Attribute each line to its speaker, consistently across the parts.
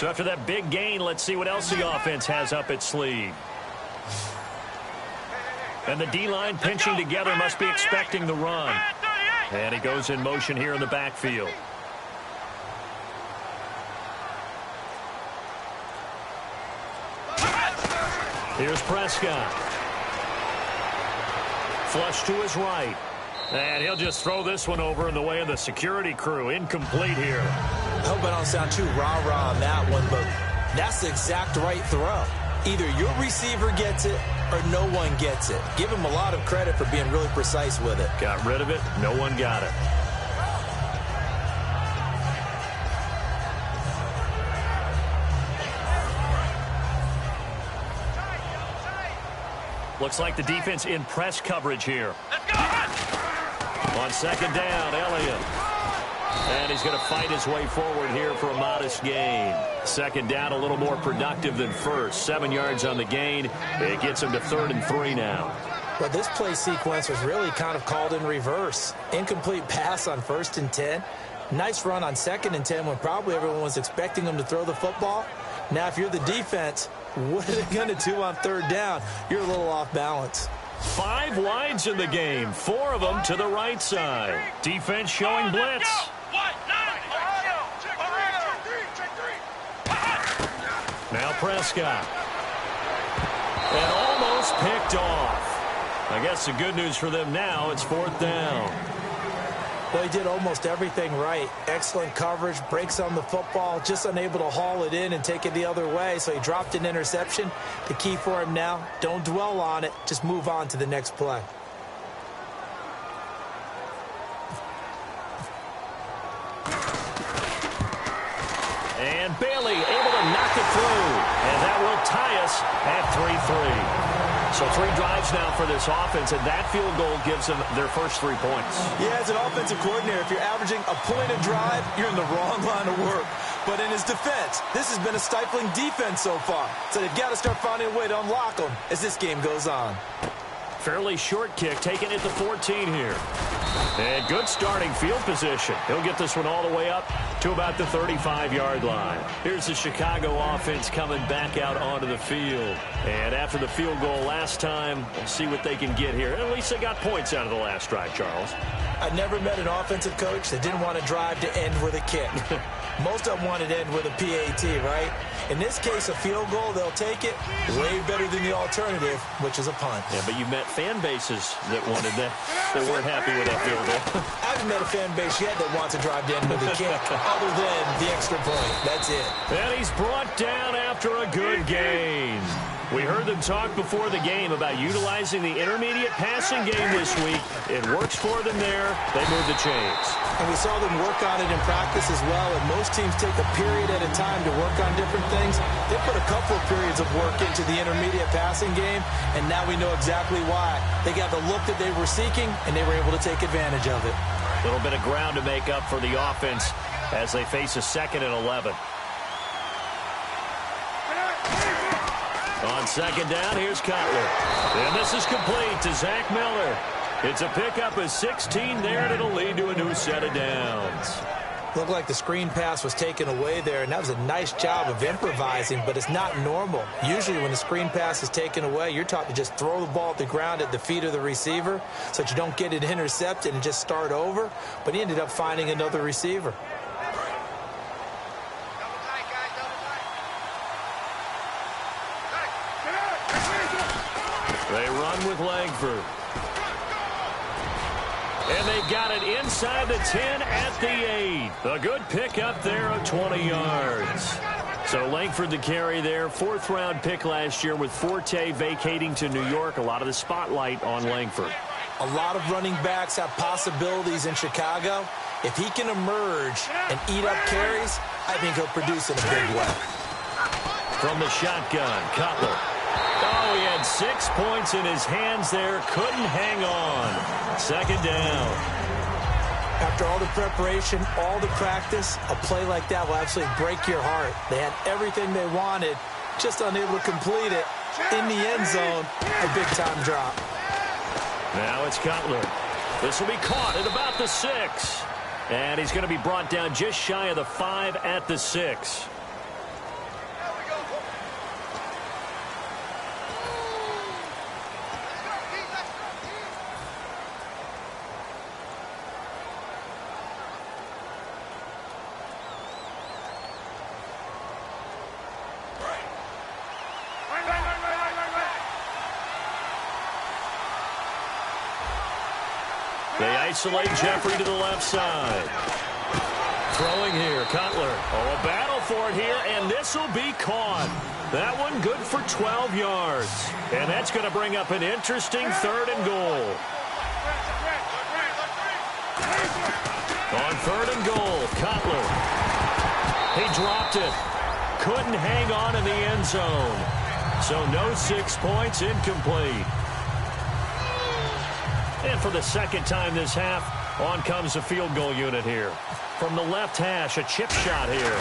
Speaker 1: So after that big gain, let's see what else the offense has up its sleeve. And the D-line pinching together must be expecting the run. And he goes in motion here in the backfield. Here's Prescott. Flush to his right. And he'll just throw this one over in the way of the security crew. Incomplete here.
Speaker 2: I hope I don't sound too rah-rah on that one, but that's the exact right throw. Either your receiver gets it or no one gets it. Give him a lot of credit for being really precise with it.
Speaker 1: Got rid of it. No one got it. Looks like the defense in press coverage here. On second down, Elliott. And he's going to fight his way forward here for a modest gain. Second down, a little more productive than first. 7 yards on the gain. It gets him to 3rd and 3 now.
Speaker 2: Well, this play sequence was really kind of called in reverse. Incomplete pass on 1st and 10. Nice run on 2nd and 10 when probably everyone was expecting him to throw the football. Now, if you're the defense, what are they going to do on 3rd down? You're a little off balance.
Speaker 1: 5 wides in the game, 4 of them to the right side. Defense showing blitz. Now Prescott. And almost picked off. I guess the good news for them now, it's 4th down.
Speaker 2: Well, he did almost everything right. Excellent coverage, breaks on the football, just unable to haul it in and take it the other way, so he dropped an interception. The key for him now, don't dwell on it, just move on to the next play.
Speaker 1: And Bailey able to knock it through, and that will tie us at 3-3. So 3 drives now for this offense, and that field goal gives them their first 3 points.
Speaker 2: Yeah, as an offensive coordinator, if you're averaging a point a drive, you're in the wrong line of work. But in his defense, this has been a stifling defense so far. So they've got to start finding a way to unlock them as this game goes on.
Speaker 1: Fairly short kick, taken at the 14 here. And good starting field position. He'll get this one all the way up to about the 35-yard line. Here's the Chicago offense coming back out onto the field. And after the field goal last time, we'll see what they can get here. At least they got points out of the last drive, Charles.
Speaker 2: I never met an offensive coach that didn't want to drive to end with a kick. Most of them wanted to end with a PAT, right? In this case, a field goal, they'll take it way better than the alternative, which is a punt.
Speaker 1: Yeah, but you met fan bases that wanted that, that weren't happy with that field goal.
Speaker 2: I haven't met a fan base yet that wants to drive to end with a kick other than the extra point. That's it.
Speaker 1: And he's brought down after a good gain. We heard them talk before the game about utilizing the intermediate passing game this week. It works for them there. They move the chains.
Speaker 2: And we saw them work on it in practice as well, and most teams take a period at a time to work on different things. They put a couple of periods of work into the intermediate passing game, and now we know exactly why. They got the look that they were seeking, and they were able to take advantage of it.
Speaker 1: A little bit of ground to make up for the offense as they face a 2nd and 11. On second down, here's Cutler. And this is complete to Zach Miller. It's a pickup of 16 there, and it'll lead to a new set of downs.
Speaker 2: Looked like the screen pass was taken away there, and that was a nice job of improvising, but it's not normal. Usually when the screen pass is taken away, you're taught to just throw the ball at the ground at the feet of the receiver so that you don't get it intercepted and just start over, but he ended up finding another receiver.
Speaker 1: They run with Langford. And they got it inside the 10 at the 8. A good pickup there of 20 yards. So Langford the carry there. 4th-round pick last year with Forte vacating to New York. A lot of the spotlight on Langford.
Speaker 2: A lot of running backs have possibilities in Chicago. If he can emerge and eat up carries, I think he'll produce in a big way.
Speaker 1: From the shotgun, Cutler. Oh, he had 6 points in his hands there. Couldn't hang on. Second down.
Speaker 2: After all the preparation, all the practice, a play like that will absolutely break your heart. They had everything they wanted, just unable to complete it. In the end zone, a big-time drop.
Speaker 1: Now it's Cutler. This will be caught at about the 6. And he's going to be brought down just shy of the 5 at the 6. isolate Jeffrey to the left side. Throwing here, Cutler. Oh, a battle for it here, and this will be caught. That one good for 12 yards. And that's going to bring up an interesting 3rd and goal. On 3rd and goal, Cutler. He dropped it. Couldn't hang on in the end zone. So no 6 points, incomplete. And for the second time this half, on comes the field goal unit here. From the left hash, a chip shot here.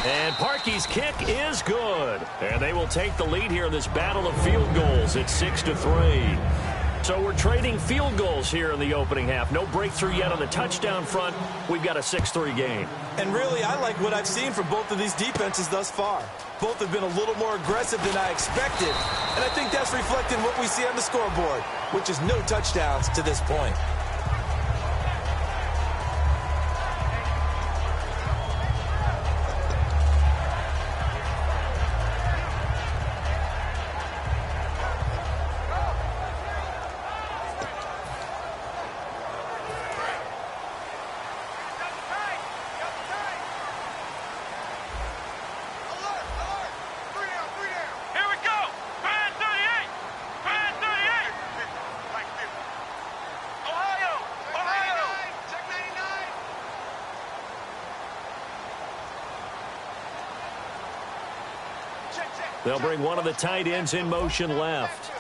Speaker 1: And Parkey's kick is good. And they will take the lead here in this battle of field goals at 6-3. So we're trading field goals here in the opening half. No breakthrough yet on the touchdown front. We've got a 6-3 game.
Speaker 2: And really, I like what I've seen from both of these defenses thus far. Both have been a little more aggressive than I expected. And I think that's reflected in what we see on the scoreboard, which is no touchdowns to this point.
Speaker 1: They'll bring one of the tight ends in motion left.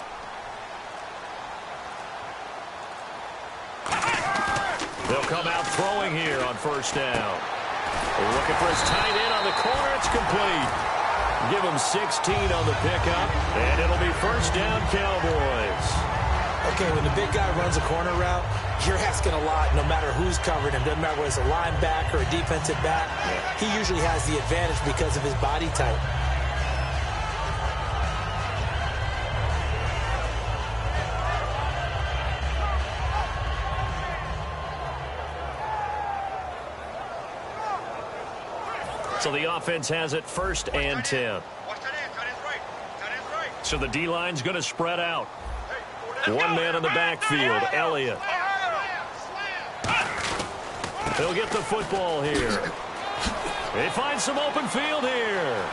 Speaker 1: They'll come out throwing here on 1st down. Looking for his tight end on the corner. It's complete. Give him 16 on the pickup, and it'll be 1st down, Cowboys.
Speaker 2: Okay, when the big guy runs a corner route, you're asking a lot no matter who's covering him. Doesn't matter whether it's a linebacker or a defensive back. He usually has the advantage because of his body type.
Speaker 1: So the offense has it 1st and 10. So the D-line's going to spread out. One man in the backfield, Elliott. He'll get the football here. He finds some open field here.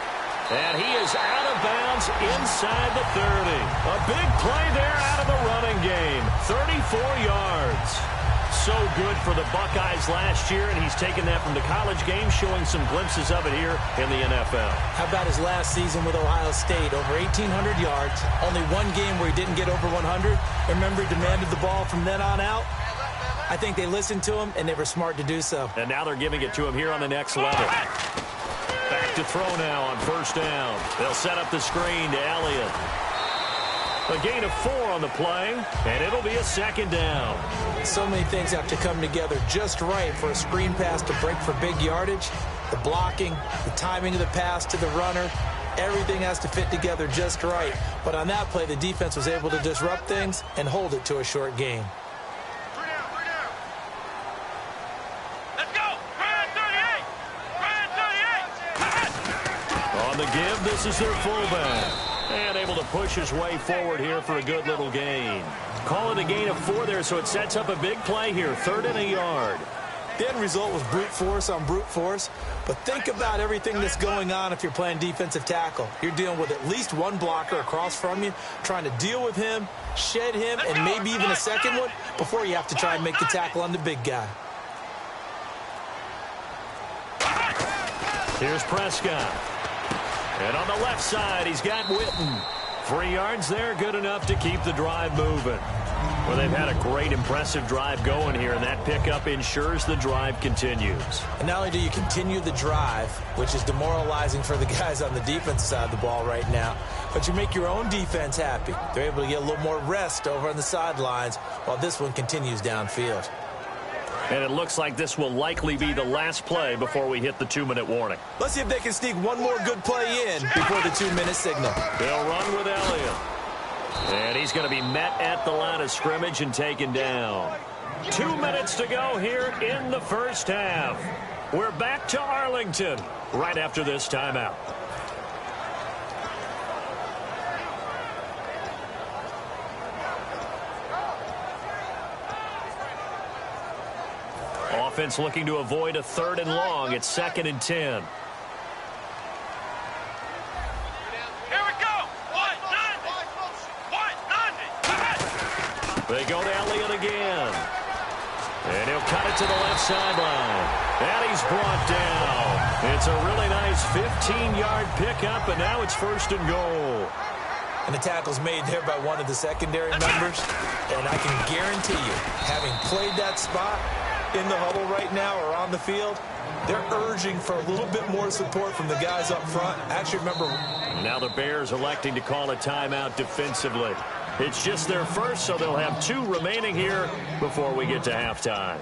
Speaker 1: And he is out of bounds inside the 30. A big play there out of the running game. 34 yards. So good for the Buckeyes last year, and he's taken that from the college game, showing some glimpses of it here in the NFL.
Speaker 2: How about his last season with Ohio State? Over 1,800 yards. Only one game where he didn't get over 100. Remember, he demanded the ball from then on out. I think they listened to him, and they were smart to do so.
Speaker 1: And now they're giving it to him here on the next level. Back to throw now on 1st down. They'll set up the screen to Elliott. A gain of 4 on the play, and it'll be a 2nd down.
Speaker 2: So many things have to come together just right for a screen pass to break for big yardage. The blocking, the timing of the pass to the runner, everything has to fit together just right. But on that play, the defense was able to disrupt things and hold it to a short gain.
Speaker 3: Let's go! Brad 38! Brad 38!
Speaker 1: On the give, this is their fullback. And able to push his way forward here for a good little gain. Call it a gain of 4 there, so it sets up a big play here, 3rd and a yard.
Speaker 2: The end result was brute force on brute force, but think about everything that's going on if you're playing defensive tackle. You're dealing with at least one blocker across from you, trying to deal with him, shed him, and maybe even a second one before you have to try and make the tackle on the big guy.
Speaker 1: Here's Prescott. And on the left side, he's got Witten. 3 yards there, good enough to keep the drive moving. Well, they've had a great, impressive drive going here, and that pickup ensures the drive continues.
Speaker 2: And not only do you continue the drive, which is demoralizing for the guys on the defensive side of the ball right now, but you make your own defense happy. They're able to get a little more rest over on the sidelines while this one continues downfield.
Speaker 1: And it looks like this will likely be the last play before we hit the 2-minute warning.
Speaker 2: Let's see if they can sneak one more good play in before the 2-minute signal.
Speaker 1: They'll run with Elliott. And he's going to be met at the line of scrimmage and taken down. 2 minutes to go here in the 1st half. We're back to Arlington right after this timeout. offense looking to avoid a 3rd and long. It's 2nd and 10.
Speaker 3: Here we go.
Speaker 1: They go to Elliott again. And he'll cut it to the left sideline. And he's brought down. It's a really nice 15-yard pickup, and now it's 1st and goal.
Speaker 2: And the tackle's made there by one of the secondary members. And I can guarantee you, having played that spot in the huddle right now or on the field, they're urging for a little bit more support from the guys up front. Actually, remember.
Speaker 1: Now the Bears electing to call a timeout defensively. It's just their first, so they'll have 2 remaining here before we get to halftime.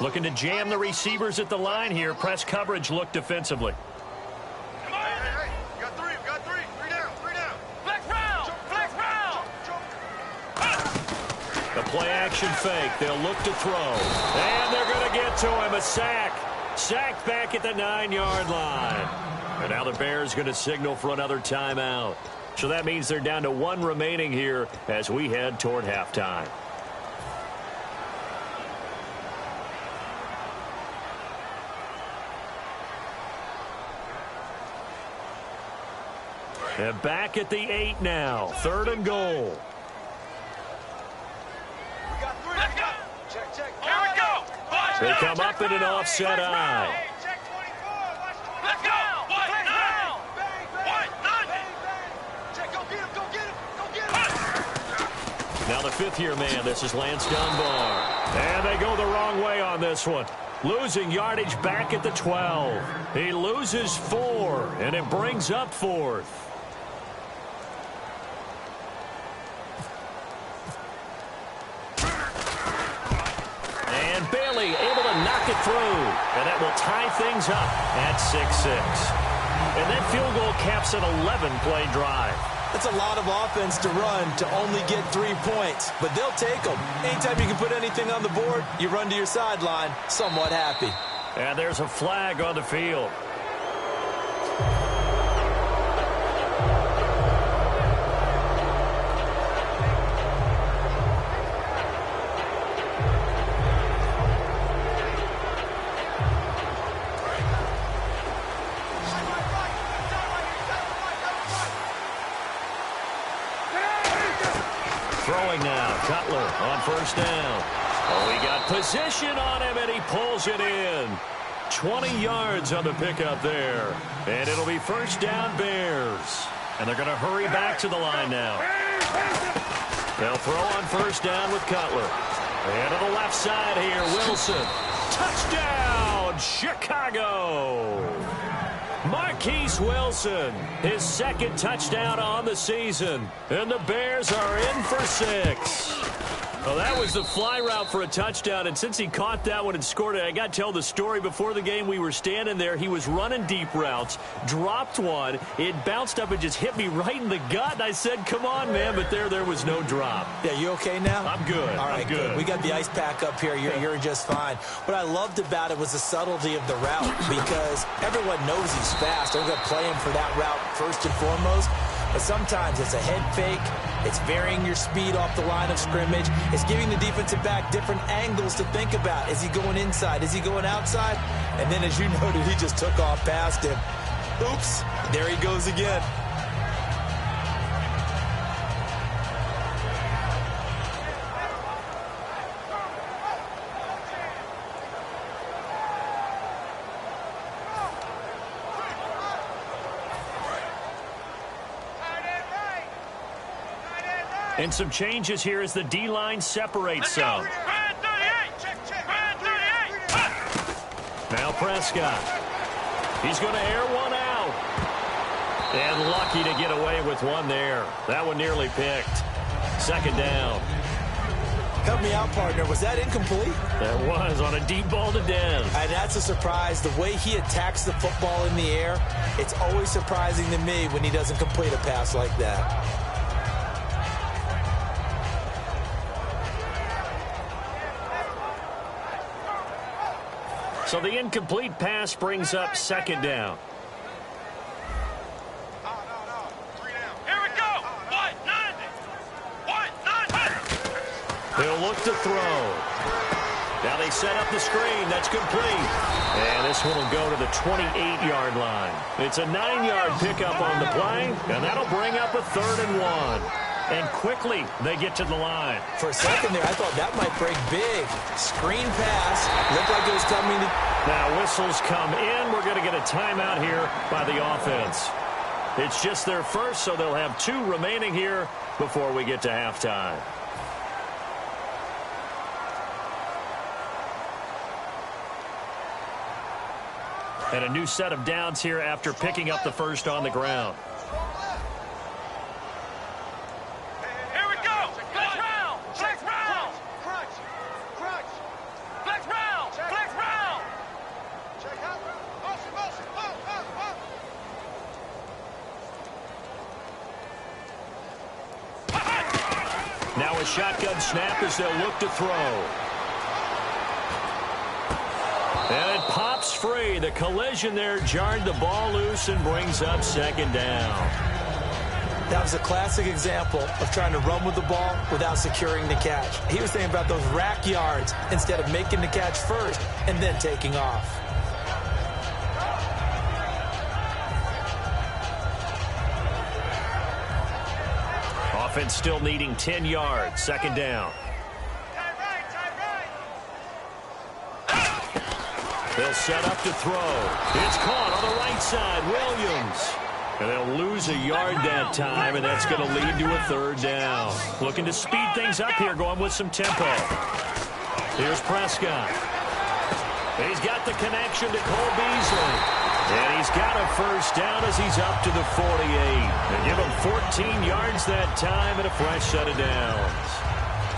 Speaker 1: Looking to jam the receivers at the line here. Press coverage look defensively.
Speaker 3: Come on. Hey, you got 3. You got 3. 3 down. 3 down. Flex round. Flex round.
Speaker 1: The play action fake. They'll look to throw. And they're going to get to him. A sack. Sacked back at the 9-yard line. And now the Bears going to signal for another timeout. So that means they're down to 1 remaining here as we head toward halftime. And back at the 8 now. 3rd and goal.
Speaker 3: We got 3. Let's go. Check, check. Here we go.
Speaker 1: They come up in an offset eye.
Speaker 3: Check 24. Watch 24. Let's go. What? 9. What? 9. Check. Go get him. Go get him. Go get him.
Speaker 1: Now the 5th-year man. This is Lance Dunbar. And they go the wrong way on this one. Losing yardage back at the 12. He loses 4, and it brings up 4th. Bailey able to knock it through, and that will tie things up at 6-6. And that field goal caps an 11-play drive.
Speaker 2: That's a lot of offense to run to only get 3 points, but they'll take them. Anytime you can put anything on the board, you run to your sideline somewhat happy.
Speaker 1: And there's a flag on the field. Throwing now, Cutler on 1st down. Oh, he got position on him, and he pulls it in. 20 yards on the pickup there. And it'll be 1st down Bears. And they're going to hurry back to the line now. They'll throw on 1st down with Cutler. And to the left side here, Wilson. Touchdown, Chicago! Marquise Wilson, his 2nd touchdown on the season. And the Bears are in for 6. Well, that was the fly route for a touchdown, and since he caught that one and scored it, I got to tell the story. Before the game, we were standing there. He was running deep routes, dropped one. It bounced up and just hit me right in the gut, and I said, come on, man, but there was no drop.
Speaker 2: Yeah, you okay now?
Speaker 1: I'm good.
Speaker 2: All right,
Speaker 1: I'm good.
Speaker 2: We got the ice pack up here. You're just fine. What I loved about it was the subtlety of the route, because everyone knows he's fast. They're going to play him for that route first and foremost. But sometimes it's a head fake. It's varying your speed off the line of scrimmage. It's giving the defensive back different angles to think about. Is he going inside? Is he going outside? And then, as you noted, he just took off past him. Oops, there he goes again.
Speaker 1: And some changes here as the D-line separates some. Now Prescott. He's going to air one out. And lucky to get away with one there. That one nearly picked. Second down.
Speaker 2: Help me out, partner. Was that incomplete?
Speaker 1: That was on a deep ball to Dez.
Speaker 2: And that's a surprise. The way he attacks the football in the air, it's always surprising to me when he doesn't complete a pass like that.
Speaker 1: So the incomplete pass brings up second down. They'll look to throw. Now they set up the screen. That's complete. And this one will go to the 28-yard line. It's a 9-yard pickup on the play, and that'll bring up a 3rd and 1. And quickly they get to the line.
Speaker 2: For a second there, I thought that might break big. Screen pass. Looked like it was coming to...
Speaker 1: Now whistles come in. We're going to get a timeout here by the offense. It's just their first, so they'll have 2 remaining here before we get to halftime. And a new set of downs here after picking up the first on the ground.
Speaker 3: Here we go. Flex round. Flex round. Crunch. Crunch. Flex round. Flex round. Check out. Motion, motion.
Speaker 1: Now a shotgun snap as they'll look to throw. And it pops free. The collision there jarred the ball loose and brings up second down.
Speaker 2: That was a classic example of trying to run with the ball without securing the catch. He was thinking about those rack yards instead of making the catch first and then taking off.
Speaker 1: Offense still needing 10 yards. Second down. They'll set up to throw. It's caught on the right side. Williams. And they'll lose a yard that time, and that's going to lead to a 3rd down. Looking to speed things up here, going with some tempo. Here's Prescott. He's got the connection to Cole Beasley. And he's got a first down as he's up to the 48. They give him 14 yards that time and a fresh set of downs.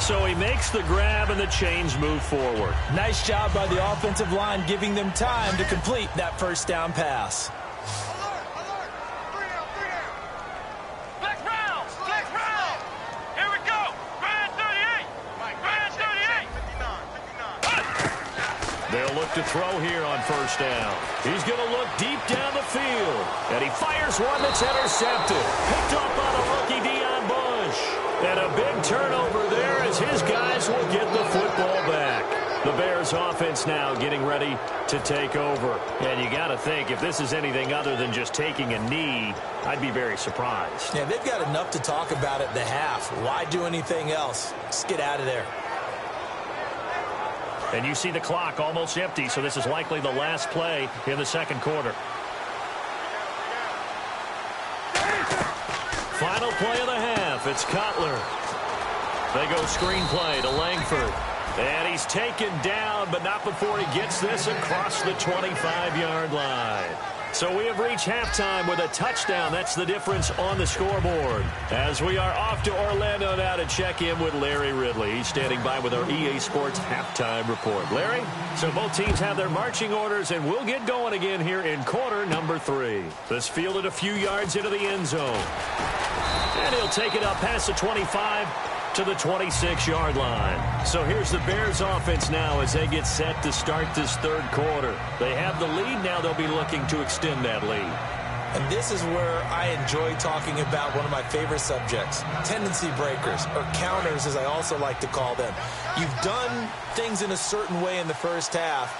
Speaker 1: So he makes the grab and the chains move forward.
Speaker 2: Nice job by the offensive line giving them time to complete that first down pass.
Speaker 3: Alert, alert. 3 down, 3 down. Flex round. Flex round. Here we go. Grand 38. Grand 38. 59.
Speaker 1: They'll look to throw here on first down. He's going to look deep down the field. And he fires one that's intercepted. Picked up on a rookie, Deion Bush. And a big turnover there as his guys will get the football back. The Bears offense now getting ready to take over. And you got to think, if this is anything other than just taking a knee, I'd be very surprised.
Speaker 2: Yeah, they've got enough to talk about at the half. Why do anything else? Just get out of there.
Speaker 1: And you see the clock almost empty, so this is likely the last play in the second quarter. Final play of the half. It's Cutler. They go screenplay to Langford. And he's taken down, but not before he gets this across the 25-yard line. So we have reached halftime with a touchdown. That's the difference on the scoreboard. As we are off to Orlando now to check in with Larry Ridley. He's standing by with our EA Sports halftime report. Larry, so both teams have their marching orders, and we'll get going again here in quarter number 3. This fielded a few yards into the end zone. And he'll take it up past the 25 to the 26-yard line. So here's the Bears offense now as they get set to start this third quarter. They have the lead. Now they'll be looking to extend that lead.
Speaker 2: And this is where I enjoy talking about one of my favorite subjects, tendency breakers, or counters as I also like to call them. You've done things in a certain way in the first half,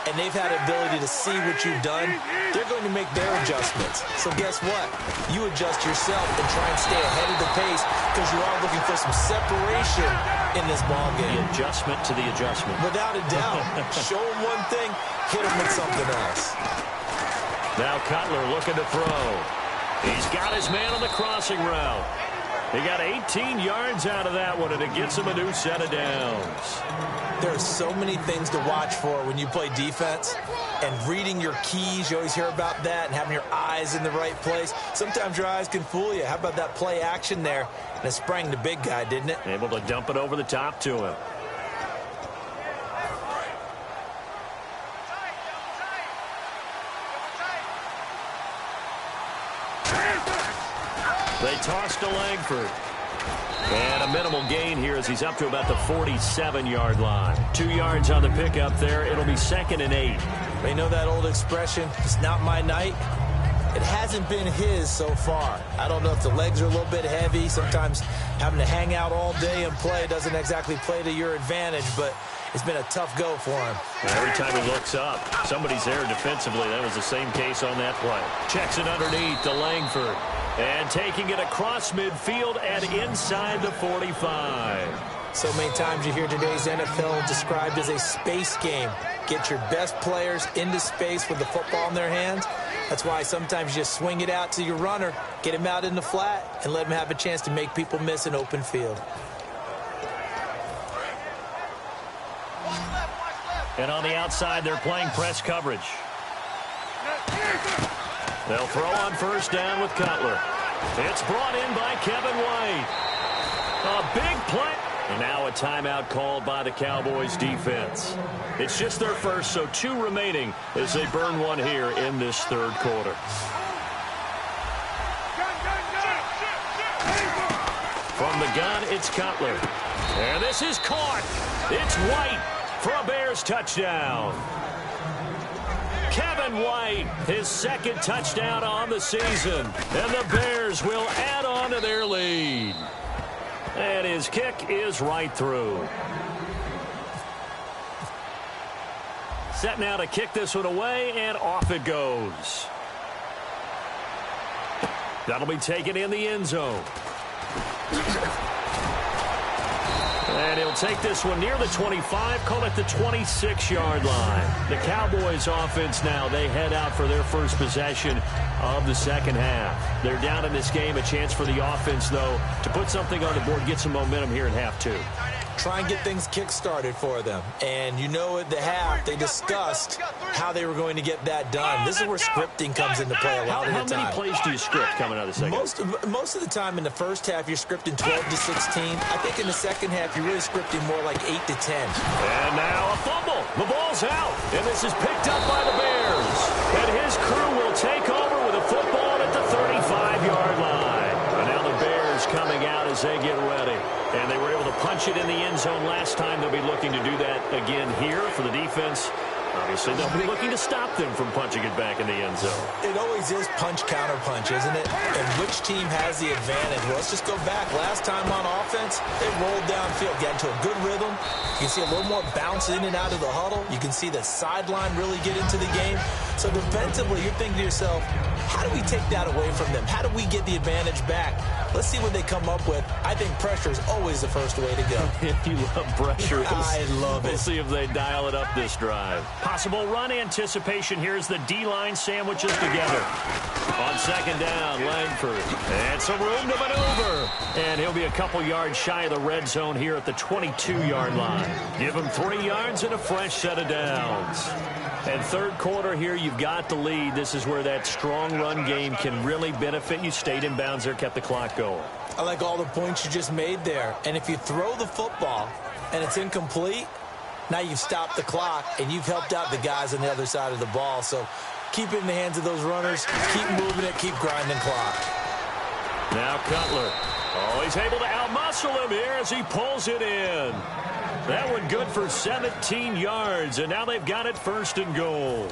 Speaker 2: and they've had an ability to see what you've done. They're going to make their adjustments. So guess what? You adjust yourself and try and stay ahead of the pace because you are looking for some separation in this ball game.
Speaker 1: The adjustment to the adjustment.
Speaker 2: Without a doubt. Show them one thing, hit them with something else.
Speaker 1: Now Cutler looking to throw. He's got his man on the crossing route. He got 18 yards out of that one, and it gets him a new set of downs.
Speaker 2: There are so many things to watch for when you play defense, and reading your keys, you always hear about that, and having your eyes in the right place. Sometimes your eyes can fool you. How about that play action there? And it sprang the big guy, didn't it?
Speaker 1: Able to dump it over the top to him. They toss to Langford. And a minimal gain here as he's up to about the 47-yard line. 2 yards on the pickup there. It'll be 2nd and 8.
Speaker 2: They know that old expression, it's not my night. It hasn't been his so far. I don't know if the legs are a little bit heavy. Sometimes having to hang out all day and play doesn't exactly play to your advantage, but it's been a tough go for him.
Speaker 1: Every time he looks up, somebody's there defensively. That was the same case on that play. Checks it underneath to Langford. And taking it across midfield and inside the 45.
Speaker 2: So many times you hear today's NFL described as a space game. Get your best players into space with the football in their hands. That's why sometimes you just swing it out to your runner, get him out in the flat, and let him have a chance to make people miss an open field.
Speaker 1: And on the outside, they're playing press coverage. They'll throw on first down with Cutler. It's brought in by Kevin White. A big play. And now a timeout called by the Cowboys defense. It's just their first, so 2 remaining as they burn one here in this third quarter. From the gun, it's Cutler. And this is caught. It's White for a Bears touchdown. Kevin White, his 2nd touchdown on the season. And the Bears will add on to their lead. And his kick is right through. Set now to kick this one away, and off it goes. That'll be taken in the end zone. And he'll take this one near the 25, call it the 26-yard line. The Cowboys offense now, they head out for their first possession of the second half. They're down in this game, a chance for the offense, though, to put something on the board, get some momentum here in half 2.
Speaker 2: Try and get things kick-started for them. And you know at the half, they discussed how they were going to get that done. This is where scripting comes into play a lot of the time.
Speaker 1: How many plays do you script coming out of the second?
Speaker 2: Most of the time in the first half, you're scripting 12 to 16. I think in the second half, you're really scripting more like 8 to 10.
Speaker 1: And now a fumble. The ball's out. And this is picked up by the Bears. And his crew will take over with a football at the 35-yard line. And now the Bears coming out as they get ready. And they were able to punch it in the end zone last time. They'll be looking to do that again here for the defense. Obviously, they'll be looking to stop them from punching it back in the end zone.
Speaker 2: It always is punch-counter-punch, isn't it? And which team has the advantage? Well, let's just go back. Last time on offense, they rolled downfield, got into a good rhythm. You can see a little more bounce in and out of the huddle. You can see the sideline really get into the game. So defensively, you're thinking to yourself, how do we take that away from them? How do we get the advantage back? Let's see what they come up with. I think pressure is always the first way to go.
Speaker 1: You love pressure.
Speaker 2: I love it.
Speaker 1: We'll see if they dial it up this drive. Possible run anticipation. Here's the D-line sandwiches together. On second down, Langford. And some room to maneuver. And he'll be a couple yards shy of the red zone here at the 22-yard line. Give him 3 yards and a fresh set of downs. And third quarter here, you've got the lead. This is where that strong run game can really benefit you. Stayed in bounds there, kept the clock going.
Speaker 2: I like all the points you just made there. And if you throw the football and it's incomplete, now you've stopped the clock and you've helped out the guys on the other side of the ball. So keep it in the hands of those runners. Keep moving it. Keep grinding clock.
Speaker 1: Now Cutler. Oh, he's able to outmuscle him here as he pulls it in. That one good for 17 yards, and now they've got it 1st and goal.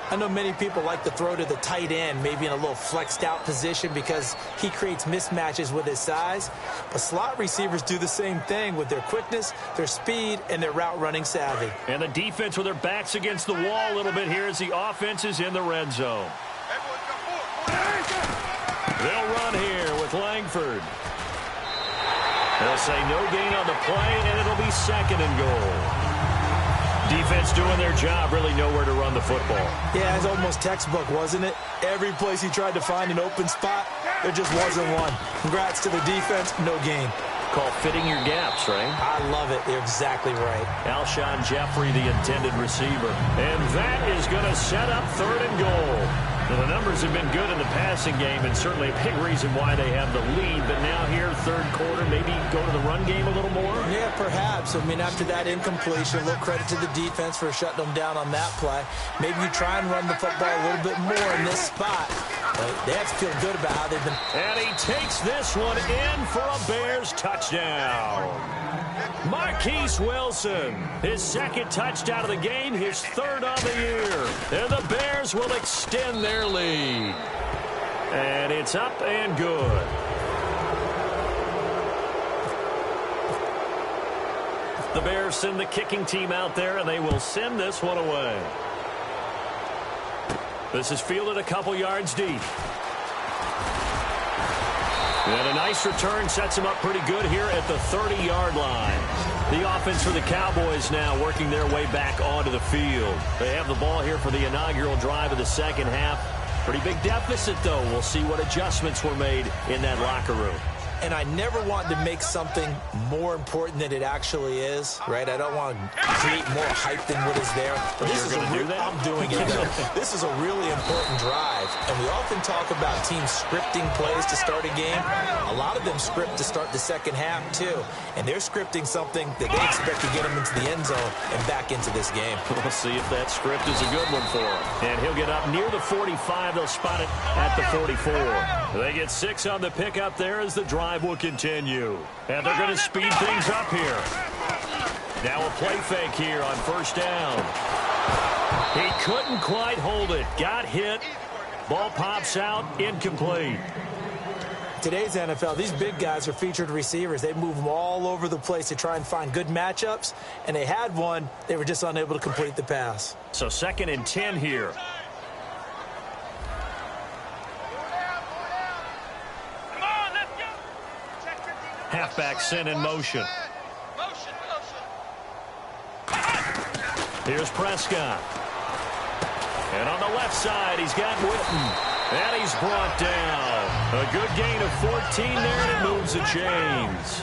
Speaker 2: I know many people like to throw to the tight end, maybe in a little flexed out position because he creates mismatches with his size. But slot receivers do the same thing with their quickness, their speed, and their route running savvy.
Speaker 1: And the defense with their backs against the wall a little bit here as the offense is in the red zone. They'll run here with Langford. They'll say no gain on the play, and it'll be 2nd and goal. Defense doing their job, really nowhere to run the football.
Speaker 2: Yeah, it's almost textbook, wasn't it? Every place he tried to find an open spot, There just wasn't one. Congrats to the defense. No gain.
Speaker 1: Called fitting your gaps, right?
Speaker 2: I love it. You're exactly right.
Speaker 1: Alshon Jeffrey, the intended receiver. And that is going to set up 3rd and goal. Well, the numbers have been good in the passing game, and certainly a big reason why they have the lead. But now here, 3rd quarter, maybe go to the run game a little more?
Speaker 2: Yeah, perhaps. I mean, after that incompletion, a little credit to the defense for shutting them down on that play. Maybe you try and run the football a little bit more in this spot. But they have to feel good about how they've been.
Speaker 1: And he takes this one in for a Bears touchdown. Marquise Wilson, his 2nd touchdown of the game, his 3rd on the year. And the Bears will extend their lead. And it's up and good. The Bears send the kicking team out there, and they will send this one away. This is fielded a couple yards deep. And a nice return sets them up pretty good here at the 30-yard line. The offense for the Cowboys now working their way back onto the field. They have the ball here for the inaugural drive of the 2nd half. Pretty big deficit, though. We'll see what adjustments were made in that locker room.
Speaker 2: And I never want to make something more important than it actually is, right? I don't want to create more hype than what is there. But this is I'm doing it. This is a really important drive. And we often talk about teams scripting plays to start a game. A lot of them script to start the 2nd half, too. And they're scripting something that they expect to get them into the end zone and back into this game.
Speaker 1: We'll see if that script is a good one for him. And he'll get up near the 45. They'll spot it at the 44. They get 6 on the pickup there as the drive will continue. And they're going to speed things up here. Now a play fake here on 1st down. He couldn't quite hold it. Got hit. Ball pops out. Incomplete.
Speaker 2: Today's NFL, these big guys are featured receivers. They move them all over the place to try and find good matchups. And they had one. They were just unable to complete the pass.
Speaker 1: So 2nd and 10 here. Halfback sent in motion. Here's Prescott. And on the left side, he's got Witten. And he's brought down. A good gain of 14 there, and it moves the chains.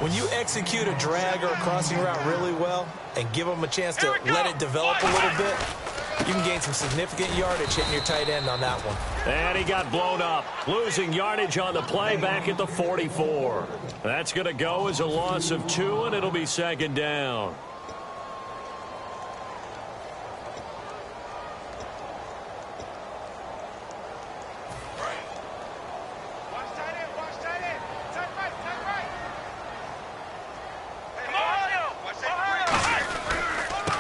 Speaker 2: When you execute a drag or a crossing route really well and give them a chance to let it develop a little bit, you can gain some significant yardage hitting your tight end on that one.
Speaker 1: And he got blown up, losing yardage on the play back at the 44. That's going to go as a loss of 2, and it'll be 2nd down.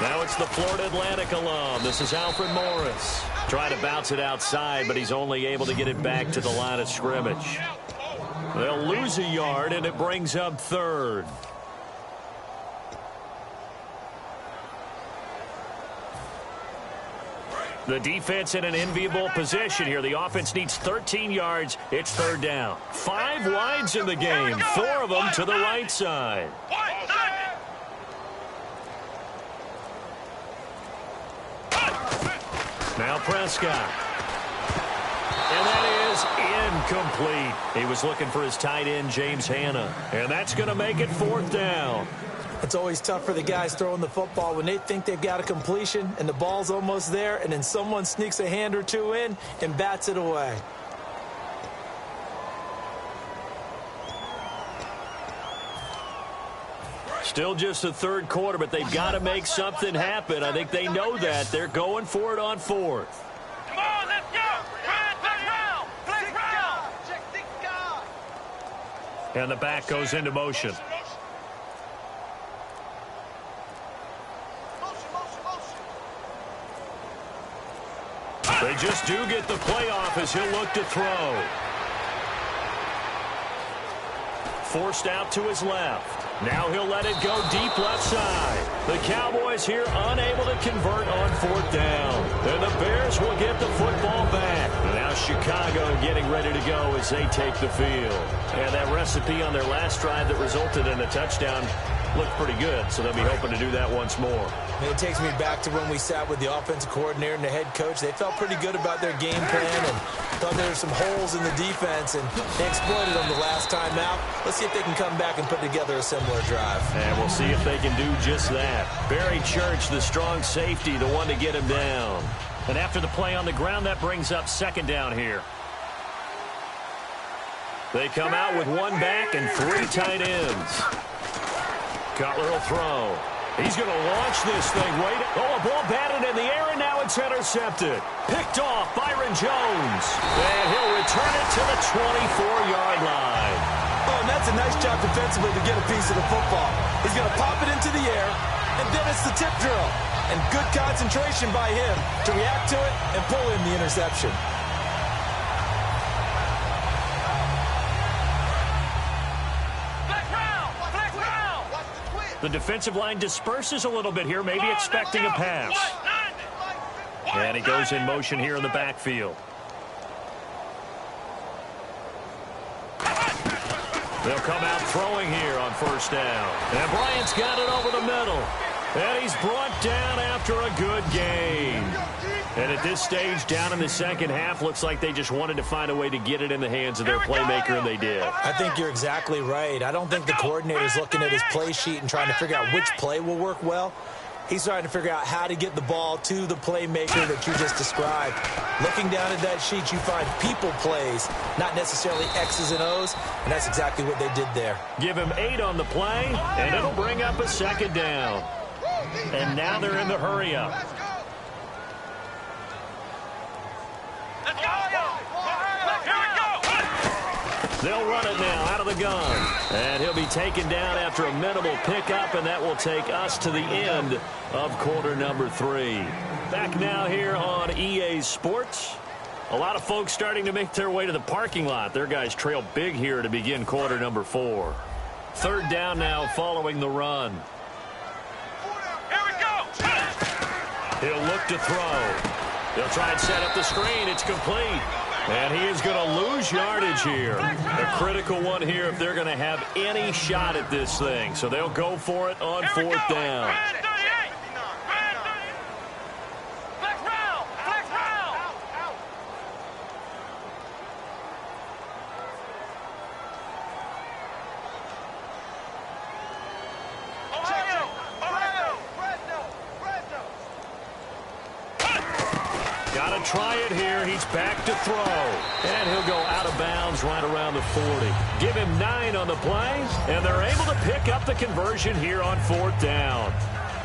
Speaker 1: Now it's the Florida Atlantic alum. This is Alfred Morris. Trying to bounce it outside, but he's only able to get it back to the line of scrimmage. They'll lose a yard, and it brings up 3rd. The defense in an enviable position here. The offense needs 13 yards. It's 3rd down. 5 wides in the game. 4 of them to the right side. Now Prescott. And that is incomplete. He was looking for his tight end, James Hanna. And that's going to make it 4th down.
Speaker 2: It's always tough for the guys throwing the football when they think they've got a completion and the ball's almost there, and then someone sneaks a hand or two in and bats it away.
Speaker 1: Still just the 3rd quarter, but they've got to make something happen. I think they know that. They're going for it on 4th.
Speaker 3: Come on, let's go! Flex round!
Speaker 1: And the back goes into motion. They just do get the play off as he'll look to throw. Forced out to his left. Now he'll let it go deep left side. The Cowboys here unable to convert on 4th down. And the Bears will get the football back. Now Chicago getting ready to go as they take the field. And that recipe on their last drive that resulted in a touchdown looked pretty good, so they'll be hoping to do that once more.
Speaker 2: It takes me back to when we sat with the offensive coordinator and the head coach. They felt pretty good about their game plan and thought there were some holes in the defense, and they exploited them the last time out. Let's see if they can come back and put together a similar drive.
Speaker 1: And we'll see if they can do just that. Barry Church, the strong safety, the one to get him down. And after the play on the ground, that brings up second down here. They come out with one back and three tight ends. Cutler will throw. He's going to launch this thing right. Oh, a ball batted in the air, and now it's intercepted. Picked off Byron Jones. And he'll return it to the 24-yard line.
Speaker 2: Oh, and that's a nice job defensively to get a piece of the football. He's going to pop it into the air, and then it's the tip drill. And good concentration by him to react to it and pull in the interception.
Speaker 1: The defensive line disperses a little bit here, maybe expecting a pass. And he goes in motion here in the backfield. They'll come out throwing here on first down. And Bryant's got it over the middle. And he's brought down after a good gain. And at this stage, down in the second half, looks like they just wanted to find a way to get it in the hands of their playmaker, and they did.
Speaker 2: I think you're exactly right. I don't think the coordinator's looking at his play sheet and trying to figure out which play will work well. He's trying to figure out how to get the ball to the playmaker that you just described. Looking down at that sheet, you find people plays, not necessarily X's and O's, and that's exactly what they did there.
Speaker 1: Give him 8 on the play, and it'll bring up a second down. And now they're in the hurry-up. They'll run it now out of the gun. And he'll be taken down after a minimal pickup, and that will take us to the end of quarter number 3. Back now here on EA Sports. A lot of folks starting to make their way to the parking lot. Their guys trail big here to begin quarter number 4. Third down now following the run.
Speaker 3: Here we go.
Speaker 1: He'll look to throw. They'll try and set up the screen. It's complete. And he is going to lose yardage here. A critical one here if they're going to have any shot at this thing. So they'll go for it on fourth down. Try it here. He's back to throw. And he'll go out of bounds right around the 40. Give him 9 on the play, and they're able to pick up the conversion here on fourth down.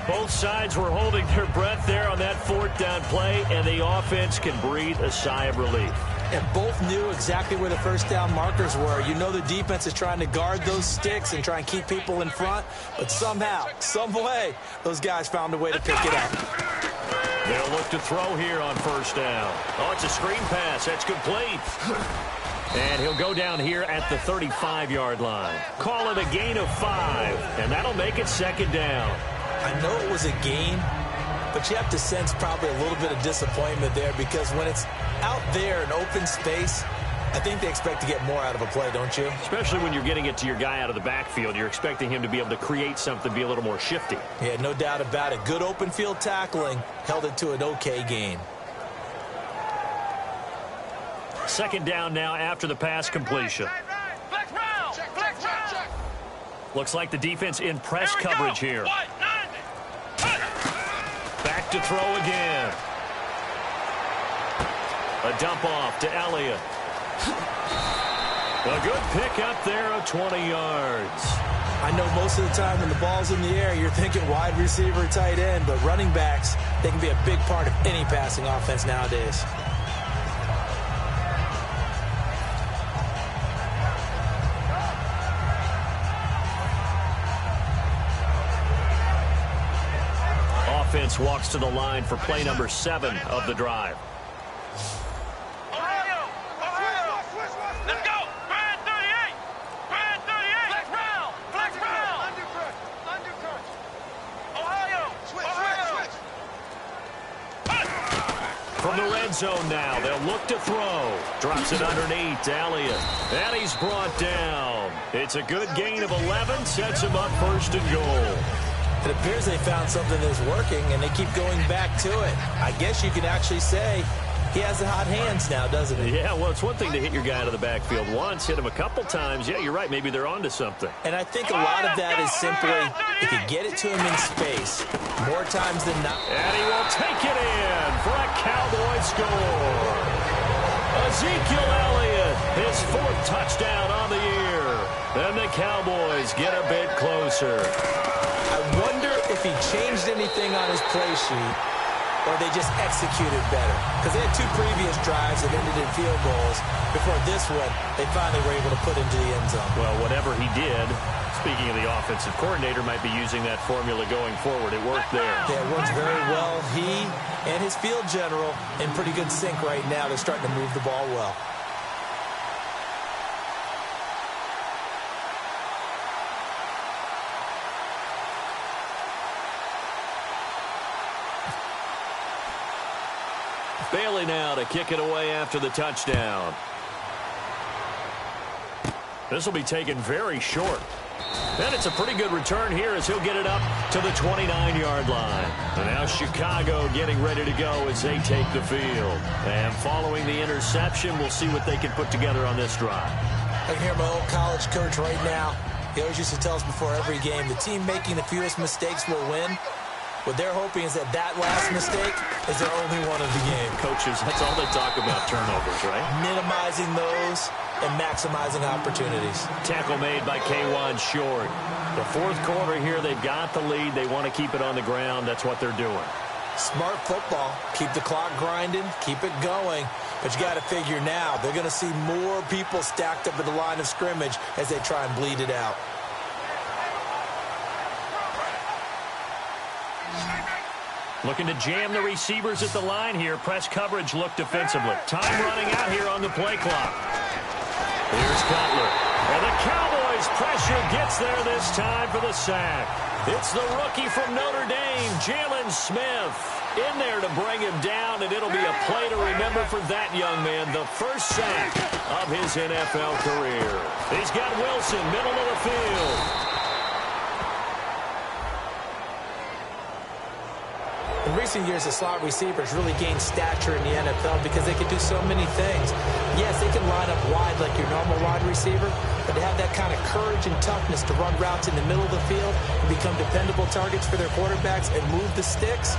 Speaker 1: Both sides were holding their breath there on that fourth down play, and the offense can breathe a sigh of relief.
Speaker 2: And both knew exactly where the first down markers were. You know the defense is trying to guard those sticks and try and keep people in front, but somehow, some way, those guys found a way to pick it up.
Speaker 1: They'll look to throw here on first down. Oh, it's a screen pass. That's complete. And he'll go down here at the 35-yard line. Call it a gain of 5, and that'll make it second down.
Speaker 2: I know it was a gain, but you have to sense probably a little bit of disappointment there because when it's out there in open space, I think they expect to get more out of a play, don't you?
Speaker 1: Especially when you're getting it to your guy out of the backfield. You're expecting him to be able to create something, be a little more shifty.
Speaker 2: Yeah, no doubt about it. Good open field tackling held it to an okay gain.
Speaker 1: Second down now after the pass completion. Looks like the defense in press coverage here. Back to throw again. A dump off to Elliott. A good pick up there of 20 yards.
Speaker 2: I know most of the time when the ball's in the air, you're thinking wide receiver, tight end, but running backs, they can be a big part of any passing offense nowadays.
Speaker 1: Offense walks to the line for play number 7 of the drive. From the red zone now, they'll look to throw. Drops it underneath to Elliott. And he's brought down. It's a good gain of 11, sets him up first and goal.
Speaker 2: It appears they found something that's working, and they keep going back to it. I guess you can actually say he has the hot hands now, doesn't he?
Speaker 1: Yeah, well, it's one thing to hit your guy out of the backfield once, hit him a couple times. Yeah, you're right. Maybe they're onto something.
Speaker 2: And I think a lot of that is simply if you get it to him in space, more times than not.
Speaker 1: And he will take it in for a Cowboy score. Ezekiel Elliott, his 4th touchdown on the year. And the Cowboys get a bit closer.
Speaker 2: I wonder if he changed anything on his play sheet or they just executed better. Because they had 2 previous drives that ended in field goals. Before this one, they finally were able to put into the end zone.
Speaker 1: Well, whatever he did, speaking of the offensive coordinator, might be using that formula going forward. It worked there.
Speaker 2: Yeah, it works very well. He and his field general in pretty good sync right now. They're starting to move the ball well.
Speaker 1: Bailey now to kick it away after the touchdown. This will be taken very short. And it's a pretty good return here as he'll get it up to the 29-yard line. And now Chicago getting ready to go as they take the field. And following the interception, we'll see what they can put together on this drive.
Speaker 2: I can hear my old college coach right now. He always used to tell us before every game, the team making the fewest mistakes will win. What they're hoping is that last mistake is their only one of the game.
Speaker 1: Coaches, that's all they talk about, turnovers, right?
Speaker 2: Minimizing those and maximizing opportunities.
Speaker 1: Tackle made by K'Wan Short. The 4th quarter here, they've got the lead. They want to keep it on the ground. That's what they're doing.
Speaker 2: Smart football. Keep the clock grinding. Keep it going. But you got to figure now, they're going to see more people stacked up at the line of scrimmage as they try and bleed it out.
Speaker 1: Looking to jam the receivers at the line here. Press coverage look defensively. Time running out here on the play clock. Here's Cutler. And the Cowboys pressure gets there this time for the sack. It's the rookie from Notre Dame, Jalen Smith, in there to bring him down, and it'll be a play to remember for that young man. The first sack of his NFL career. He's got Wilson, middle of the field.
Speaker 2: In recent years, the slot receivers really gained stature in the NFL because they can do so many things. Yes, they can line up wide like your normal wide receiver, but to have that kind of courage and toughness to run routes in the middle of the field and become dependable targets for their quarterbacks and move the sticks,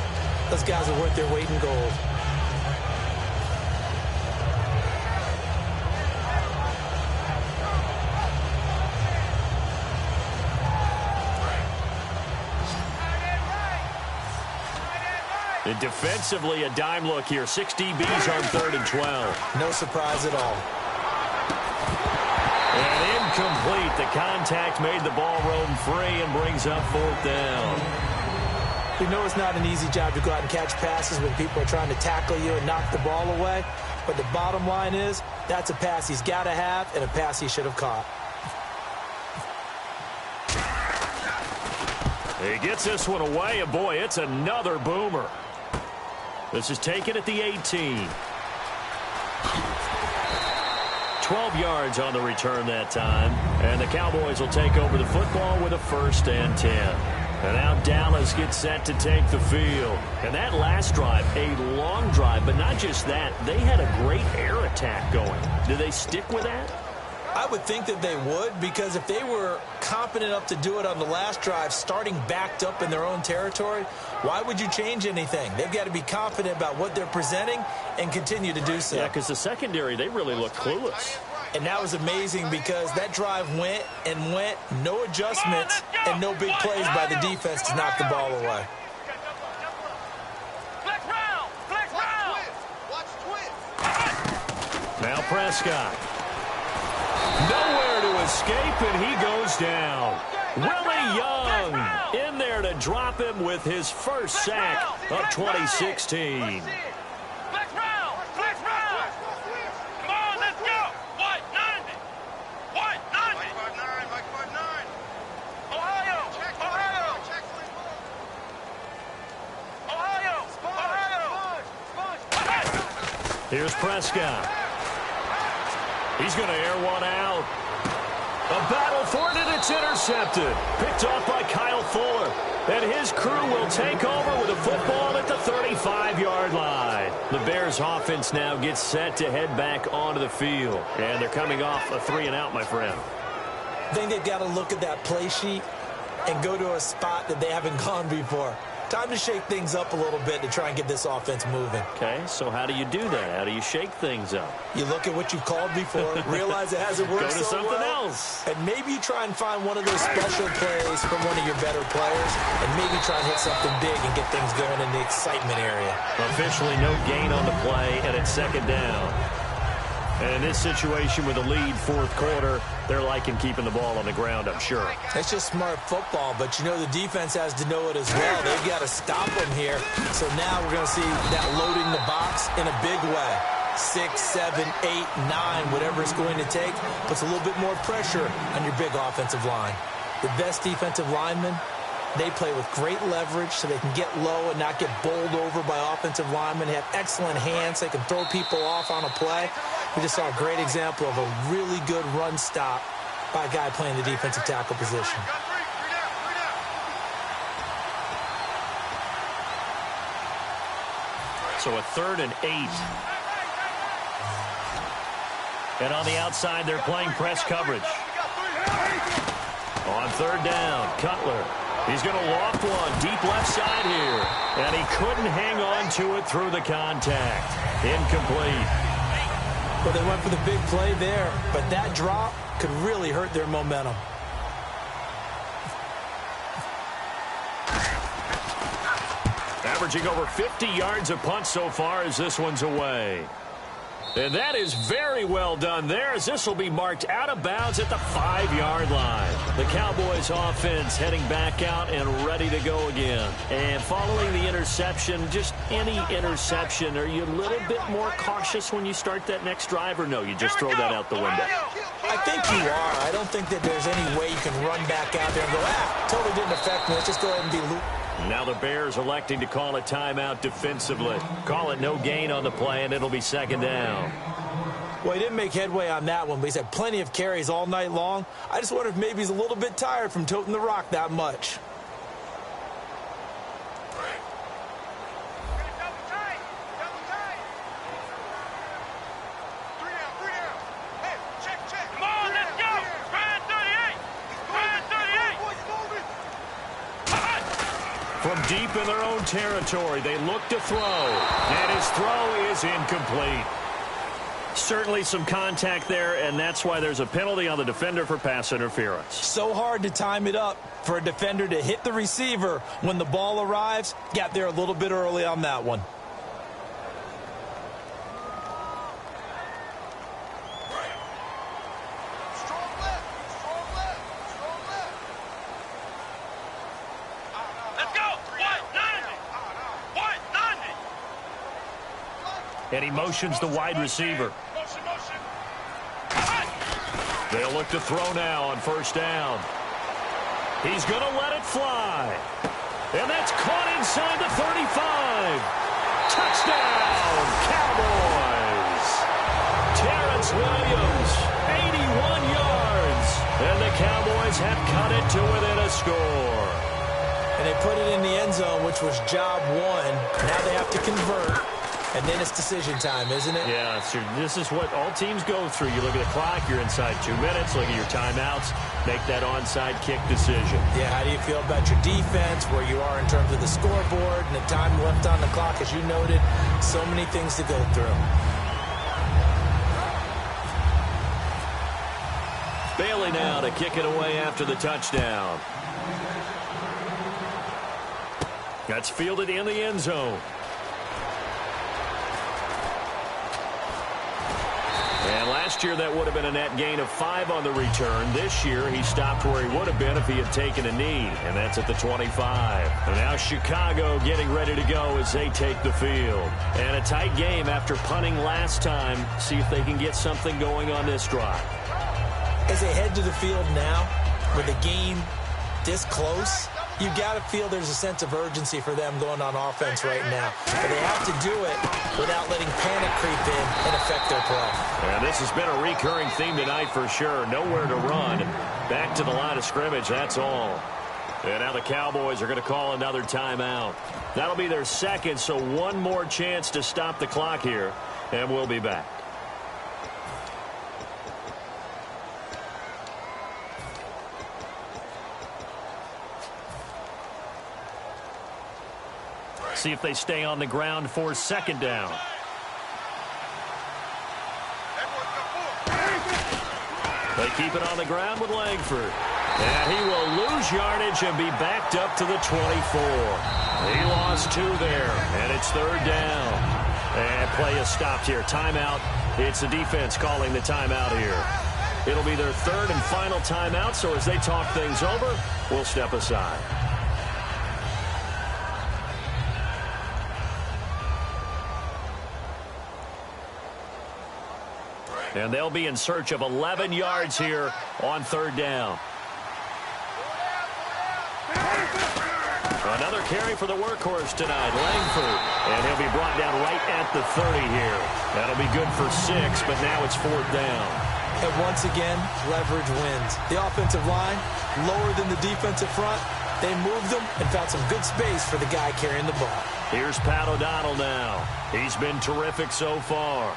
Speaker 2: those guys are worth their weight in gold.
Speaker 1: And defensively, a dime look here. 6 DBs on 3rd and 12.
Speaker 2: No surprise at all.
Speaker 1: And incomplete. The contact made the ball roam free and brings up 4th down.
Speaker 2: We know it's not an easy job to go out and catch passes when people are trying to tackle you and knock the ball away. But the bottom line is, that's a pass he's got to have and a pass he should have caught.
Speaker 1: He gets this one away, and boy, it's another boomer. This is taken at the 18. 12 yards on the return that time. And the Cowboys will take over the football with a 1st and 10. And now Dallas gets set to take the field. And that last drive, a long drive, but not just that. They had a great air attack going. Do they stick with that?
Speaker 2: I would think that they would, because if they were competent enough to do it on the last drive, starting backed up in their own territory, why would you change anything? They've got to be confident about what they're presenting and continue to do so.
Speaker 1: Yeah, because the secondary, they really looked clueless.
Speaker 2: And that was amazing because that drive went and went, no adjustments, and no big plays by the defense to knock the ball away.
Speaker 1: Now Prescott. Nowhere to escape, and he goes down. Willie Young in there to drop him with his first sack of 2016. Here's Prescott. He's going to air one out. A battle for it, and it's intercepted. Picked off by Kyle Fuller. And his crew will take over with a football at the 35-yard line. The Bears offense now gets set to head back onto the field. And they're coming off a 3-and-out, my friend.
Speaker 2: I think they've got to look at that play sheet and go to a spot that they haven't gone before. Time to shake things up a little bit to try and get this offense moving.
Speaker 1: Okay, so how do you do that? How do you shake things up?
Speaker 2: You look at what you've called before, realize it hasn't worked
Speaker 1: Go to
Speaker 2: so
Speaker 1: something
Speaker 2: well,
Speaker 1: else.
Speaker 2: and maybe you try and find one of those special plays from one of your better players, and maybe try and hit something big and get things going in the excitement area.
Speaker 1: Officially no gain on the play, and it's second down. And in this situation with a lead fourth quarter, they're liking keeping the ball on the ground, I'm sure.
Speaker 2: It's just smart football, but you know the defense has to know it as well. They've got to stop them here. So now we're going to see that loading the box in a big way. 6, 7, 8, 9, whatever it's going to take, puts a little bit more pressure on your big offensive line. The best defensive linemen, they play with great leverage so they can get low and not get bowled over by offensive linemen. They have excellent hands. They can throw people off on a play. We just saw a great example of a really good run stop by a guy playing the defensive tackle position.
Speaker 1: So a 3rd and 8. And on the outside, they're playing press coverage. On 3rd down, Cutler. He's going to loft one deep left side here. And he couldn't hang on to it through the contact. Incomplete.
Speaker 2: Well, they went for the big play there, but that drop could really hurt their momentum.
Speaker 1: Averaging over 50 yards a punt so far as this one's away. And that is very well done there, as this will be marked out of bounds at the 5-yard line. The Cowboys offense heading back out and ready to go again. And following the interception, just any interception, are you a little bit more cautious when you start that next drive, or no, you just throw that out the window?
Speaker 2: I think you are. I don't think that there's any way you can run back out there and go, totally didn't affect me. Let's just go ahead and be loose.
Speaker 1: Now the Bears electing to call a timeout defensively. Call it no gain on the play, and it'll be second down.
Speaker 2: Well, he didn't make headway on that one, but he's had plenty of carries all night long. I just wonder if maybe he's a little bit tired from toting the rock that much.
Speaker 1: From deep in their own territory, they look to throw, and his throw is incomplete. Certainly some contact there, and that's why there's a penalty on the defender for pass interference.
Speaker 2: So hard to time it up for a defender to hit the receiver when the ball arrives. Got there a little bit early on that one.
Speaker 1: And he motions the wide receiver. They'll look to throw now on first down. He's going to let it fly. And that's caught inside the 35. Touchdown, Cowboys. Terrence Williams, 81 yards. And the Cowboys have cut it to within a score.
Speaker 2: And they put it in the end zone, which was job one. Now they have to convert. And then it's decision time, isn't it?
Speaker 1: Yeah, so this is what all teams go through. You look at the clock, you're inside 2 minutes, look at your timeouts, make that onside kick decision.
Speaker 2: Yeah, how do you feel about your defense, where you are in terms of the scoreboard and the time left on the clock? As you noted, so many things to go through.
Speaker 1: Bailey now to kick it away after the touchdown. That's fielded in the end zone. And last year, that would have been a net gain of 5 on the return. This year, he stopped where he would have been if he had taken a knee, and that's at the 25. And now Chicago getting ready to go as they take the field. And a tight game after punting last time. See if they can get something going on this drive.
Speaker 2: As they head to the field now, with the game this close, You've got to feel there's a sense of urgency for them going on offense right now. But they have to do it without letting panic creep in and affect their play.
Speaker 1: And this has been a recurring theme tonight for sure. Nowhere to run. Back to the line of scrimmage, that's all. And now the Cowboys are going to call another timeout. That'll be their second, so one more chance to stop the clock here. And we'll be back. See if they stay on the ground for second down. They keep it on the ground with Langford. And he will lose yardage and be backed up to the 24. He lost 2 there, and it's third down. And play is stopped here. Timeout. It's the defense calling the timeout here. It'll be their third and final timeout, so as they talk things over, we'll step aside. And they'll be in search of 11 yards here on third down. Another carry for the workhorse tonight, Langford. And he'll be brought down right at the 30 here. That'll be good for 6, but now it's fourth down.
Speaker 2: And once again, leverage wins. The offensive line, lower than the defensive front. They moved them and found some good space for the guy carrying the ball.
Speaker 1: Here's Pat O'Donnell now. He's been terrific so far.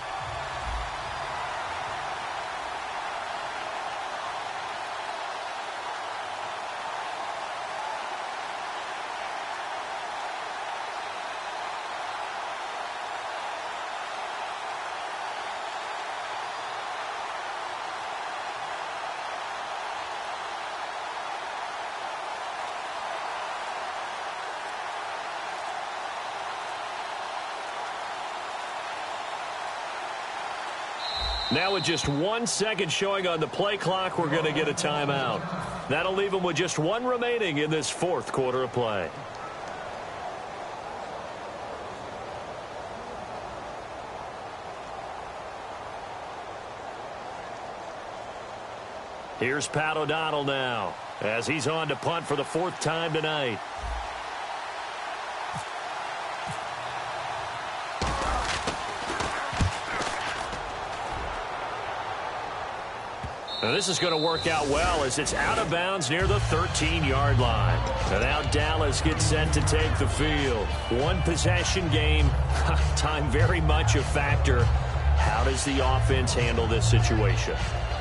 Speaker 1: Now with just 1 second showing on the play clock, we're going to get a timeout. That'll leave them with just 1 remaining in this fourth quarter of play. Here's Pat O'Donnell now as he's on to punt for the 4th time tonight. Now this is going to work out well as it's out of bounds near the 13-yard line. And now Dallas gets set to take the field. 1 possession game. Time very much a factor. How does the offense handle this situation?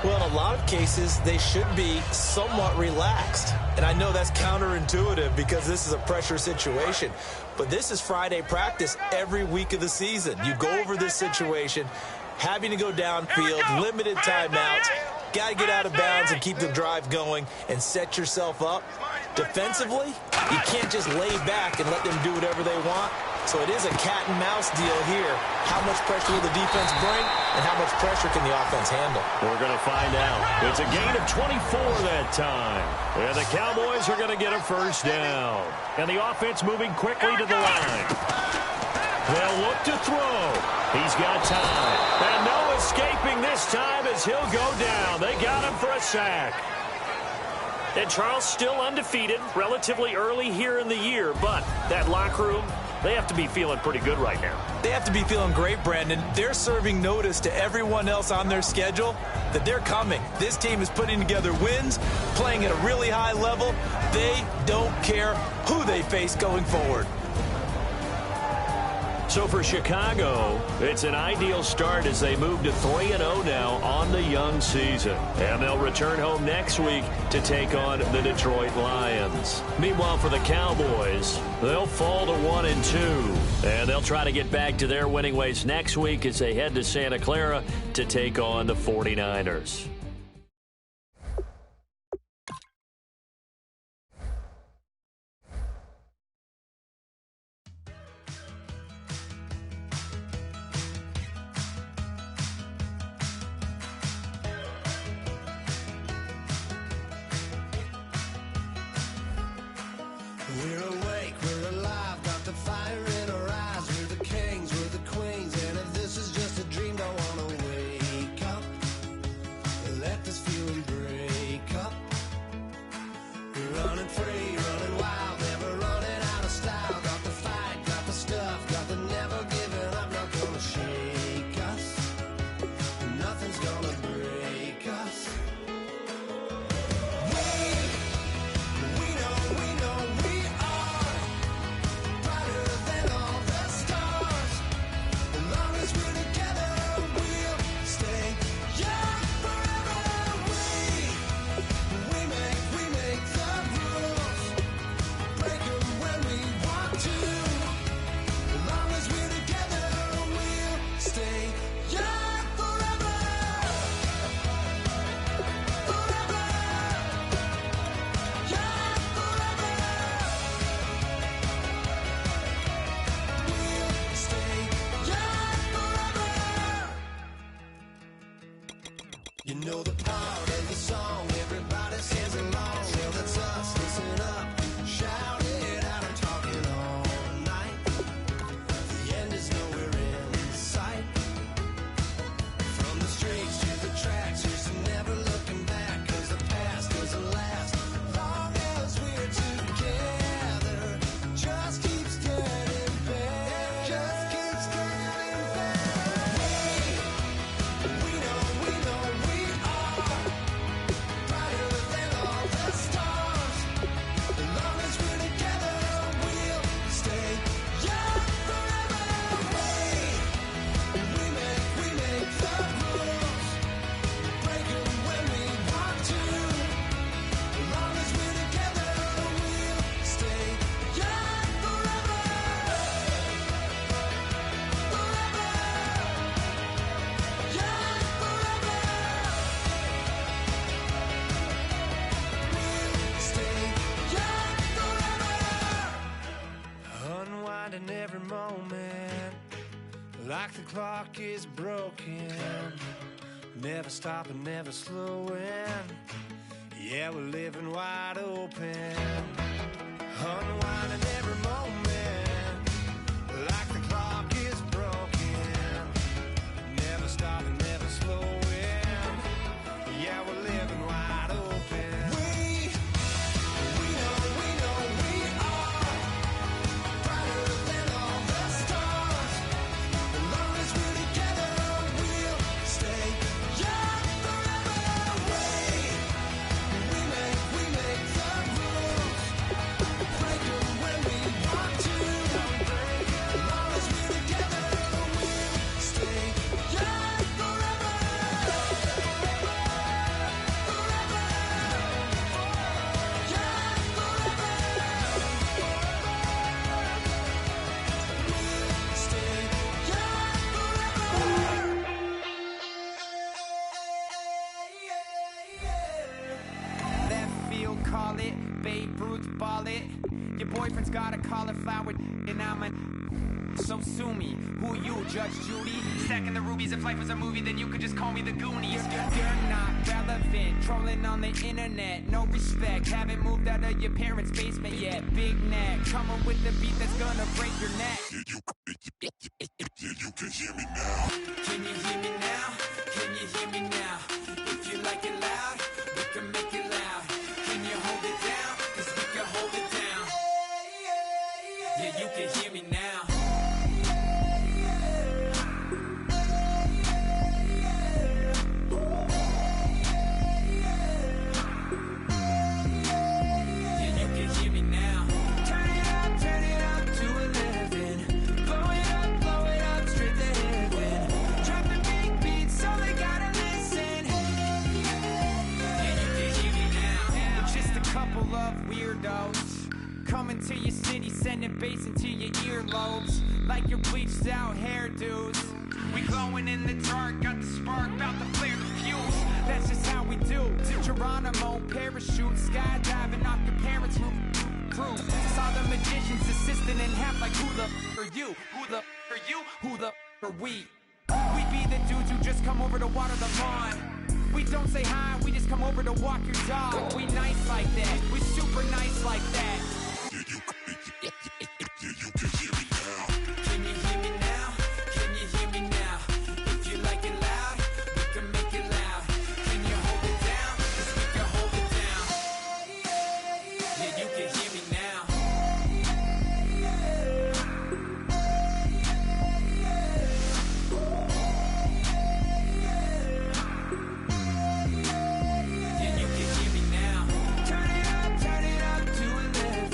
Speaker 2: Well, in a lot of cases, they should be somewhat relaxed. And I know that's counterintuitive because this is a pressure situation. But this is Friday practice every week of the season. You go over this situation, having to go downfield, limited timeouts. Got to get out of bounds and keep the drive going and set yourself up. Defensively, you can't just lay back and let them do whatever they want. So it is a cat and mouse deal here. How much pressure will the defense bring and how much pressure can the offense handle?
Speaker 1: We're going to find out. It's a gain of 24 that time. And the Cowboys are going to get a first down. And the offense moving quickly to the line. They'll look to throw. He's got time. And no escaping this time as he'll go down. They got him for a sack. And Charles still undefeated relatively early here in the year. But that locker room, they have to be feeling pretty good right now.
Speaker 2: They have to be feeling great, Brandon. They're serving notice to everyone else on their schedule that they're coming. This team is putting together wins, playing at a really high level. They don't care who they face going forward.
Speaker 1: So for Chicago, it's an ideal start as they move to 3-0 now on the young season. And they'll return home next week to take on the Detroit Lions. Meanwhile, for the Cowboys, they'll fall to 1-2. And they'll try to get back to their winning ways next week as they head to Santa Clara to take on the 49ers.
Speaker 4: We're awake, we're alive, got the fire in our eyes. We're the kings, we're the queens, and if this is just a dream, don't wanna wake up. You know the part of the song, everybody sings along. Well, that's us, listen up, shout it out and talking all night. The end is nowhere in sight. From the streets to the tracks, here's never looking back, 'cause the past doesn't last. Long as we're together, just keeps getting better. Just keeps getting better. We know we are brighter than all the stars. As long as we're together, we'll stay young forever. We make the rules, break 'em when we want to. As long as we're together, we'll stay young forever. Forever. Young forever. We'll stay young forever. Unwinding every moment, like the clock is broken. Never stopping, never slowing. Yeah, we're living wide open. Unwinding every moment, like the clock is broken. Never stopping, never slowing. Yeah, we're living wide open. We know we are brighter than all the stars. As long as we're together, we'll stay young forever. We make the rules, break 'em when we want to. As long as we're together, we'll stay young forever. Forever. Young forever. We'll stay young forever.
Speaker 5: Left field, call it. Babe Ruth, ball it. Your boyfriend's got a cauliflower, and I'm a. So sue me. Who you, Judge Judy? Stacking the rubies. If life was a movie, then you could just call me the Goonies. You're not relevant. Trolling on the internet. No respect. Haven't moved out of your parents' basement yet. Big neck. Coming with the beat that's gonna break your neck.
Speaker 6: You can hear me now.
Speaker 5: Can you hear me now? Can you hear me now? If you like it loud, we can make it loud. Can you hold it down? 'Cause we can hold it down. Yeah, you can hear me now. Yeah, you can hear me now. Turn it up to 11. Blow it up straight to heaven. Drop the big beats so they gotta listen. Yeah, you can hear me now. We're just a couple of weirdos coming to your city, sending bass into your earlobes like your bleached out hairdos. We glowing in the dark, got the spark, about to flare the fuse. That's just how we do. To Geronimo, parachute, skydiving off your parents' roof. Crew saw the magician's assistant in half, like who the are you? Who the are you? Who the are we? We be the dudes who just come over to water the lawn. We don't say hi, we just come over to walk your dog. We nice like that, we super nice like that.
Speaker 6: You can hear me now.
Speaker 5: Can you hear me now? Can you hear me now? If you like it loud, we can make it loud. Can you hold it down? 'Cause we can hold it down. Yeah, you can hear me now. Yeah, you can hear me now. Turn it up to 11.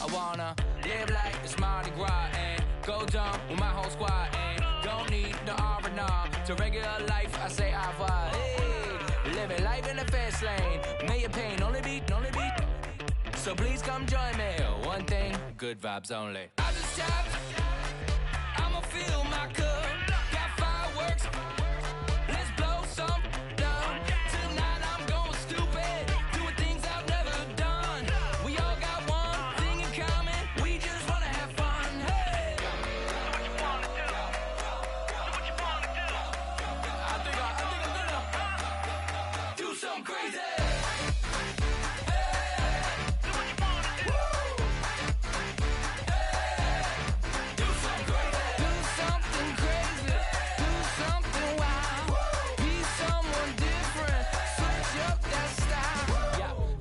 Speaker 5: I wanna live like it's Mardi Gras and go dumb with my whole squad and don't need no R&R. To regular life, I say au revoir. Hey, living life in the fast lane. May your pain only beat. So please come join me. One thing, good vibes only. I just tapped. I'ma fill my cup. Got fireworks. Let's blow some down. Tonight I'm going stupid. Doing things I've never done. We all got one thing in common. We just wanna have fun. Hey.
Speaker 3: Do what you wanna do. Do what you wanna do.
Speaker 5: I think I'm gonna do something crazy.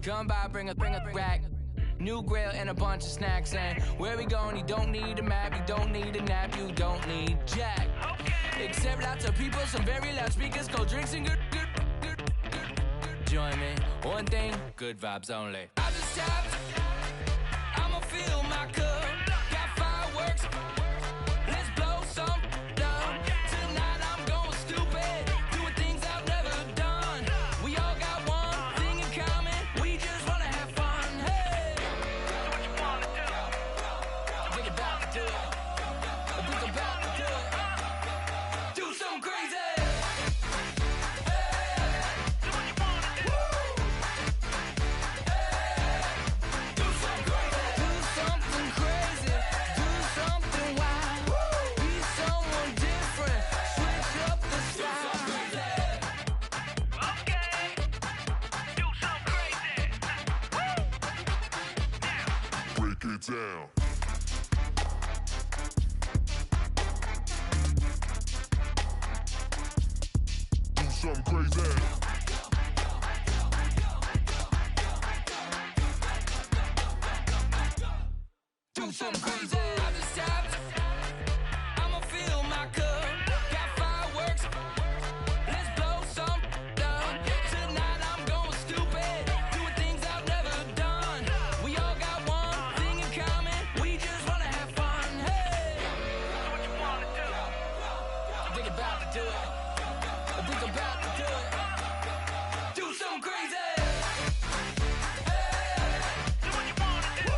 Speaker 5: Come by, bring a rack. New grill and a bunch of snacks. And where we going, you don't need a map. You don't need a nap. You don't need jack. Except lots of people, some very loud speakers, cold drinks and good. Join me. One thing, good vibes only. I just tapped. I'ma fill my cup. Got fireworks. Let's blow some down. Tonight I'm going stupid. Doing things I've never done. We all got one thing in common. We just wanna have fun. Hey.
Speaker 3: Do what you wanna do.
Speaker 5: Think about to do it. Think about to do it. Do something crazy.
Speaker 3: Do what you wanna do.
Speaker 5: Do something crazy. Do something crazy. Do something wild. Be someone different. Switch up the style.
Speaker 3: Okay. Do something crazy.
Speaker 6: Break it down. Do something crazy.
Speaker 5: Do something crazy. I just tapped. I'ma fill my cup. Got fireworks. Let's blow some down. Tonight I'm going stupid. Doing things I've never done. We all got one thing in common. We just wanna have fun. Hey.
Speaker 3: Do what you wanna do.
Speaker 5: Think about to do it. Think about to do it. Do something crazy.
Speaker 3: Do what you wanna do.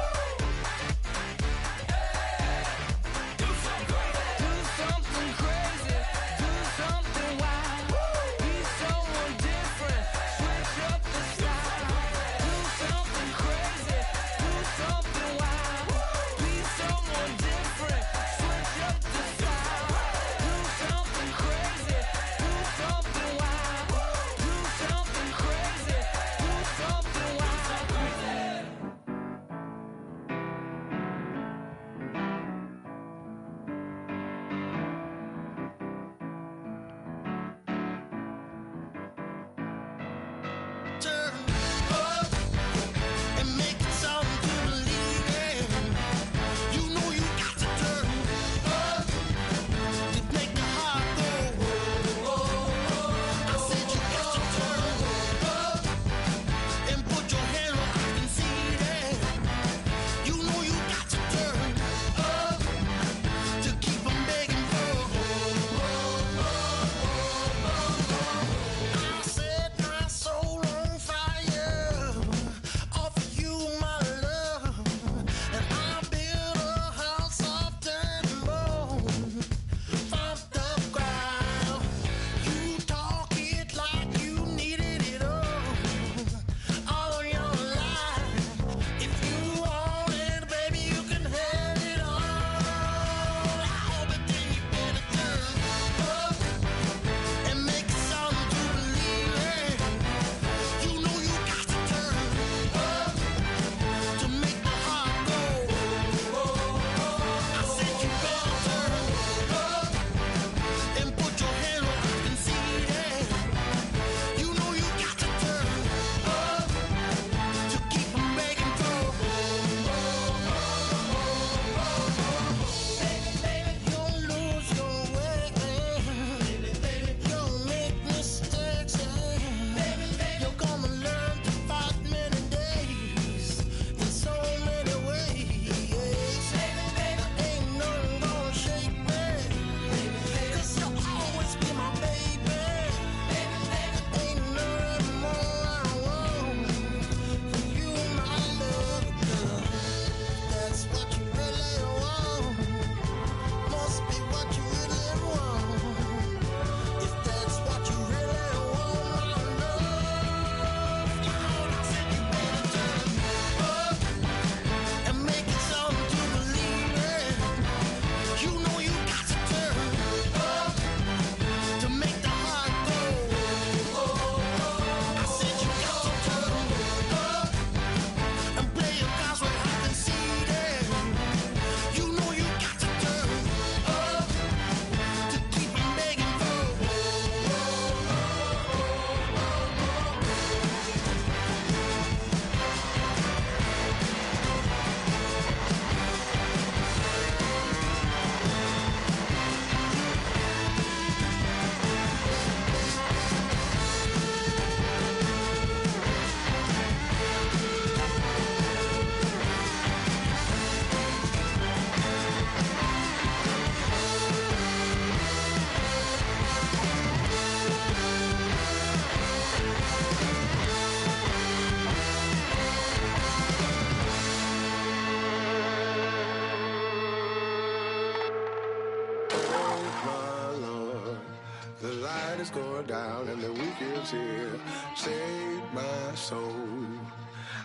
Speaker 7: going down and the weekend's here. Save my soul.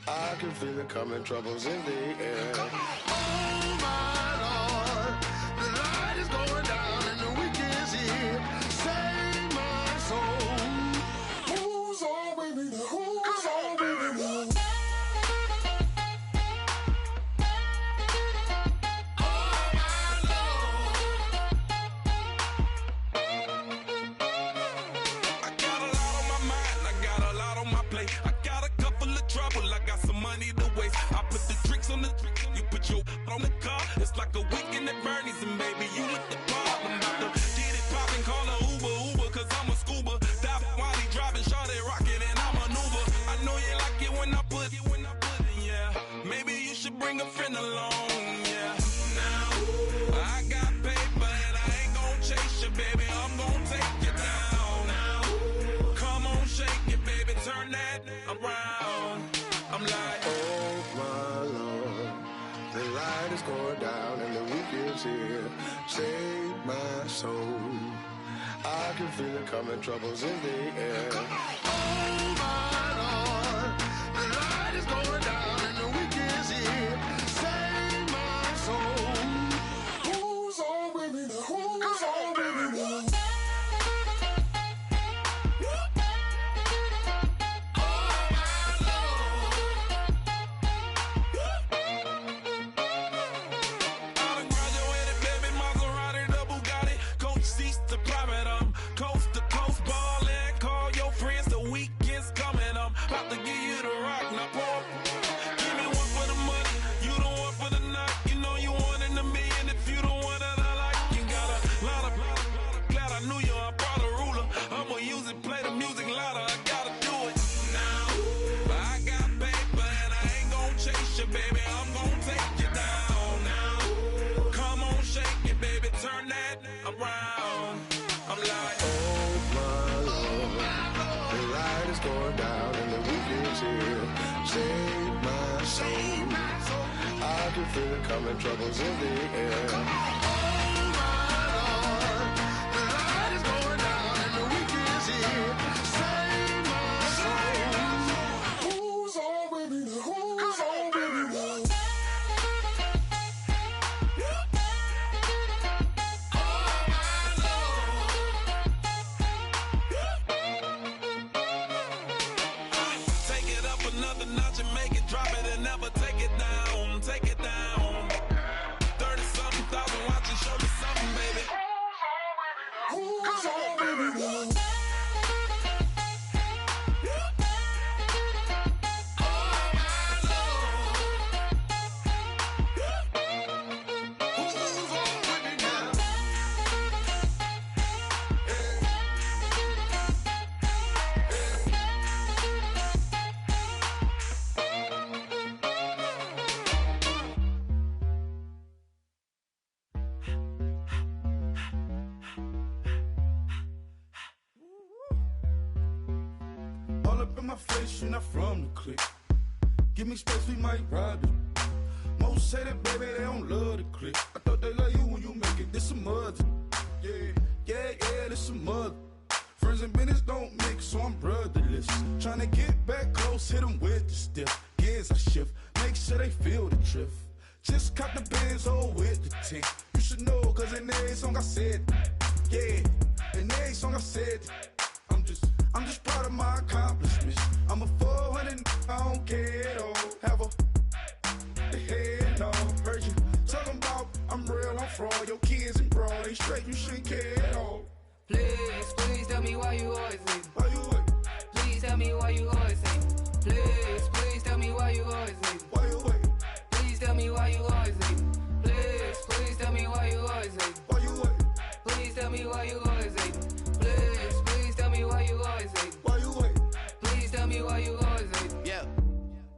Speaker 7: I can feel it coming, troubles in the air. Oh my Lord, the light is going down and the weekend's here. Save my soul. Who's on with me now? Who's on with me now?
Speaker 8: On the car, it's like a weekend at Bernie's, and baby, you look the part. I'm about to get it poppin', call her Uber, cause I'm a scuba. Dive while he driving, shawty rocket, and I maneuver. I know you like it when I put it, yeah. Maybe you should bring a friend along, yeah. Now, I got paper, and I ain't gon' chase you, baby, I'm gon' take you down. Now, come on, shake it, baby, turn that around. I'm like,
Speaker 7: oh my Lord, the light is going down and the weekend's here. Save my soul. I can feel it coming, troubles in the air. Oh my Lord, the light is going down and the weekend's here. Save my soul. Who's on with me now? Who's on with me now? Save my soul. I can feel it coming, troubles in the air. Oh my Lord, the light is going down and the weekend's here. Save my soul. Who's on with me now? Who's on with me now?
Speaker 8: another notch and make it drop it and never take it down. Take it down. 30-something thousand watching, show me something, baby. Who's on, baby? Who's on, baby?
Speaker 9: You're not from the clique. Give me space, we might ride it. Most say that, baby, they don't love the clique. I thought they love you when you make it. This some mother. Yeah, this some mother. Friends and business don't mix, so I'm brotherless. Tryna get back close, hit them with the stiff. Gears I shift, make sure they feel the drift. Just cop the Benz, oh, with the tick. You should know, cause in every song I said, yeah, in every song I said, I'm just proud of my accomplishments. I'm a 400, I don't care at all. Have a head no. Heard you talking about I'm real, I'm fraud. Your kids and broad, they straight, you shouldn't care at all.
Speaker 5: Please tell me why you always hate.
Speaker 9: Why you wait?
Speaker 5: Please tell me why you always hate. Please tell me why you always hate.
Speaker 9: Why you wait?
Speaker 5: Please tell me why you always hate. Please tell me why you always hate.
Speaker 9: Why you wait?
Speaker 5: Please tell me why you always hate. Please tell me why you always hate.
Speaker 9: Why you wait?
Speaker 5: Please tell me why you always hate.
Speaker 10: Yeah,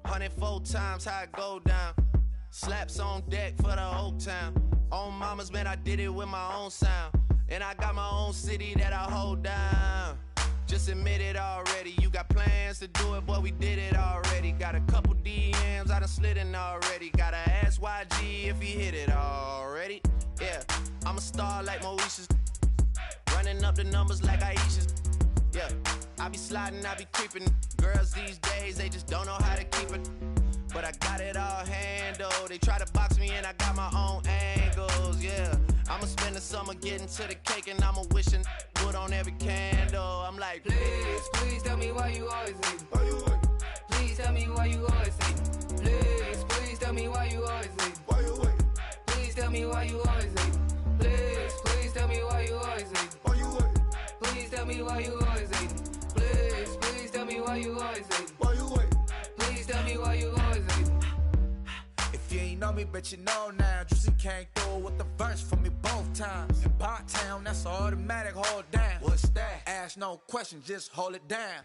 Speaker 10: 104 times how it go down. Slaps on deck for the whole town. On mama's man, I did it with my own sound. And I got my own city that I hold down. Just admit it already. You got plans to do it, boy, we did it already. Got a couple DMs, I done slid in already. Gotta ask YG if he hit it already. Yeah, I'm a star like Moesha's. Running up the numbers like Aisha's. Yeah, I be sliding, I be creeping. Girls these days, they just don't know how to keep it. But I got it all handled. They try to box me in, I got my own angles, yeah. I'ma spend the summer getting to the cake and I'ma wishing wood on every candle. I'm like,
Speaker 5: Please, please tell me why you always leave.
Speaker 9: Why you wait?
Speaker 5: Please tell me why you always leave. Please, please tell me why you always leave.
Speaker 9: Why you wait?
Speaker 5: Please tell me why you always leave. Please, please tell me why you always leave.
Speaker 9: Why you wait?
Speaker 5: Please tell me why you always leave. Please, please tell me why you always leave.
Speaker 9: Why you wait?
Speaker 5: Please tell me why you always leave.
Speaker 11: If you ain't know me, bet you know now. Juicy came through with the verse for me both times. In Bot Town, that's automatic, hold down. What's that? Ask no question, just hold it down.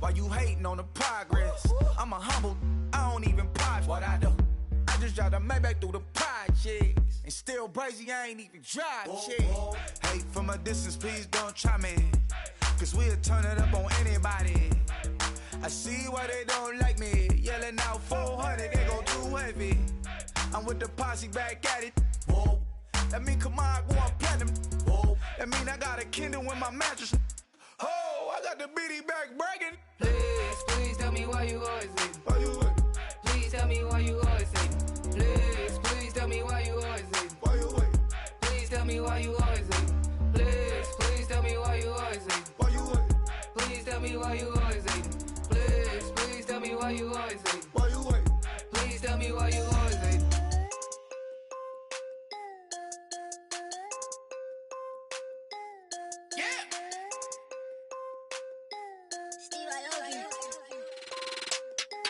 Speaker 11: Why you hating on the progress? I'm a humble, I don't even pause what I do. I just drive the Maybach through the projects. And still brazy, I ain't even drive shit. Hate from a distance, please don't try me. Cause we'll turn it up on anybody. I see why they don't like me. Yelling out 400, they go too heavy. I'm with the posse back at it. Whoa. That mean come on, go on platinum. Whoa. That mean I got a Kindle in my mattress. Oh, I got the BD back bragging.
Speaker 5: Please, please tell me why you always leave.
Speaker 9: Why you wait?
Speaker 5: Please tell me why you always leave. Please, please tell me why you always leave.
Speaker 9: Why you wait?
Speaker 5: Please tell me why you always leave. Please, please tell me why you always leave.
Speaker 9: Why you wait?
Speaker 5: Please tell me why you always leave. Please, please tell me why you always leave.
Speaker 9: Why you wait?
Speaker 5: Please tell me why you always leave.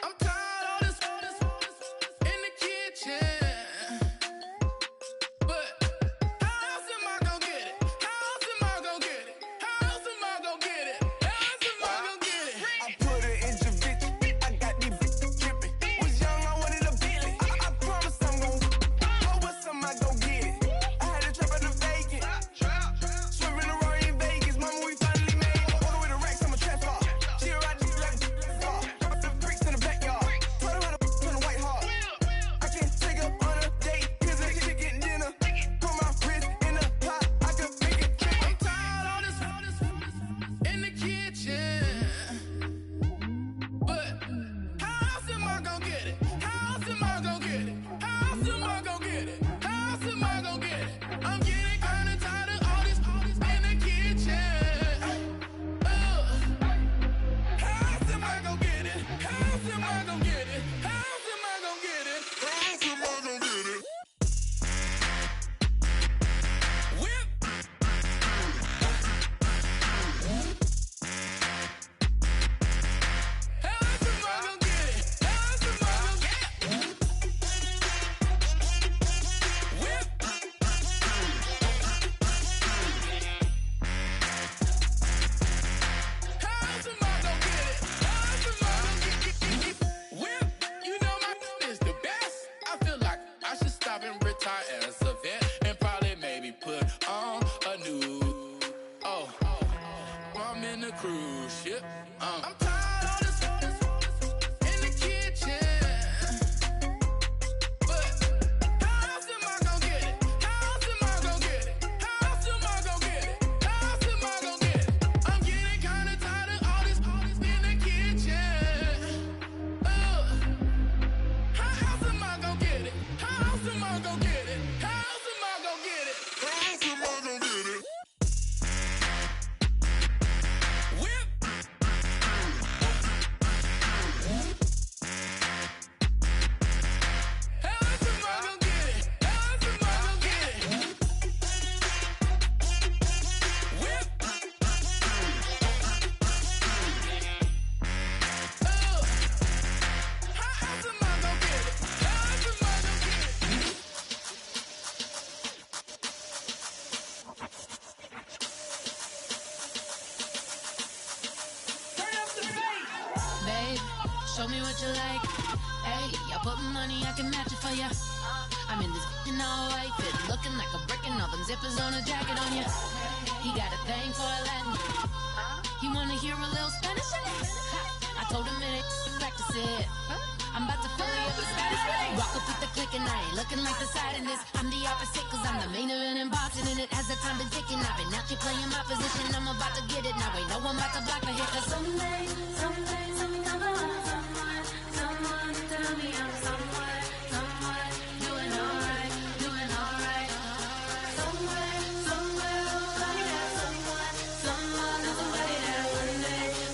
Speaker 8: I'm tired of this in the kitchen. But how else am I gonna get it? How else am I gonna get it? How else am I gonna get it? How else am I gonna get it?
Speaker 11: I put it in your bitch, I got these bitches dripping. Was young, I wanted a Bentley. I promise I'm gon' go with some, I gon' get it. I had to trap at the vacant. Swerving the road in Vegas, mama, we finally made it. Order with the racks, I'm a trap car. She ride this like car. The bricks in the backyard. Told her how to turn the white heart. I can't take her on a date, cause it's chicken dinner. Put my wrist in the pot, I could make it drink.
Speaker 8: I'm tired of this in the kitchen. But how else am I gonna get it? How else am I gonna get it? How else am I gonna get it? How else am I gonna get it? I'm getting kinda tired of all this in the kitchen. How else am I gonna get it? How else am I gonna get it? How else am I gonna get it?
Speaker 6: How else am I gonna get it?
Speaker 8: Whip. How else am I gonna get it? How else am I gonna get it? Whip. How else am I gonna get it? How else am I gonna get it? Whip. You know my is the best. I feel like I should stop and retire as a vet and probably maybe put on a new. Oh, I'm in a cruise ship. I'm tired of this in the kitchen. But how else am I gonna get it? How else am I gonna get it? How else am I gonna get it? How else am I gonna get it? I'm getting kinda tired of all this in the kitchen. How else am I gonna get it? How else am I gonna get it? How else am I gonna get it?
Speaker 6: How else am I gonna get it?
Speaker 8: Whip. How else am I gonna get it? How else am I gonna get it? Whip. How else am I gonna get it? How else am I gonna get it?
Speaker 12: Babe, show me what you like. Hey, I put money, I can match it for ya. I'm in this in all white fit, looking like a brick and all them zippers on a jacket on ya. He got a thing for a Latin. He wanna hear a little Spanish in it. I told him it ain't practice it. I'm about to fill you up the status. Walk up with the click and I ain't looking like the side in this. I'm the opposite cause I'm the main event and boxing in it. As the time been ticking, I've been out here playing my position. I'm about to get it now. Ain't no one about to block the hit. Cause someday, I'm gonna find someone to tell me I'm somewhere, doing alright, doing alright. Somewhere, somebody that someone, somebody that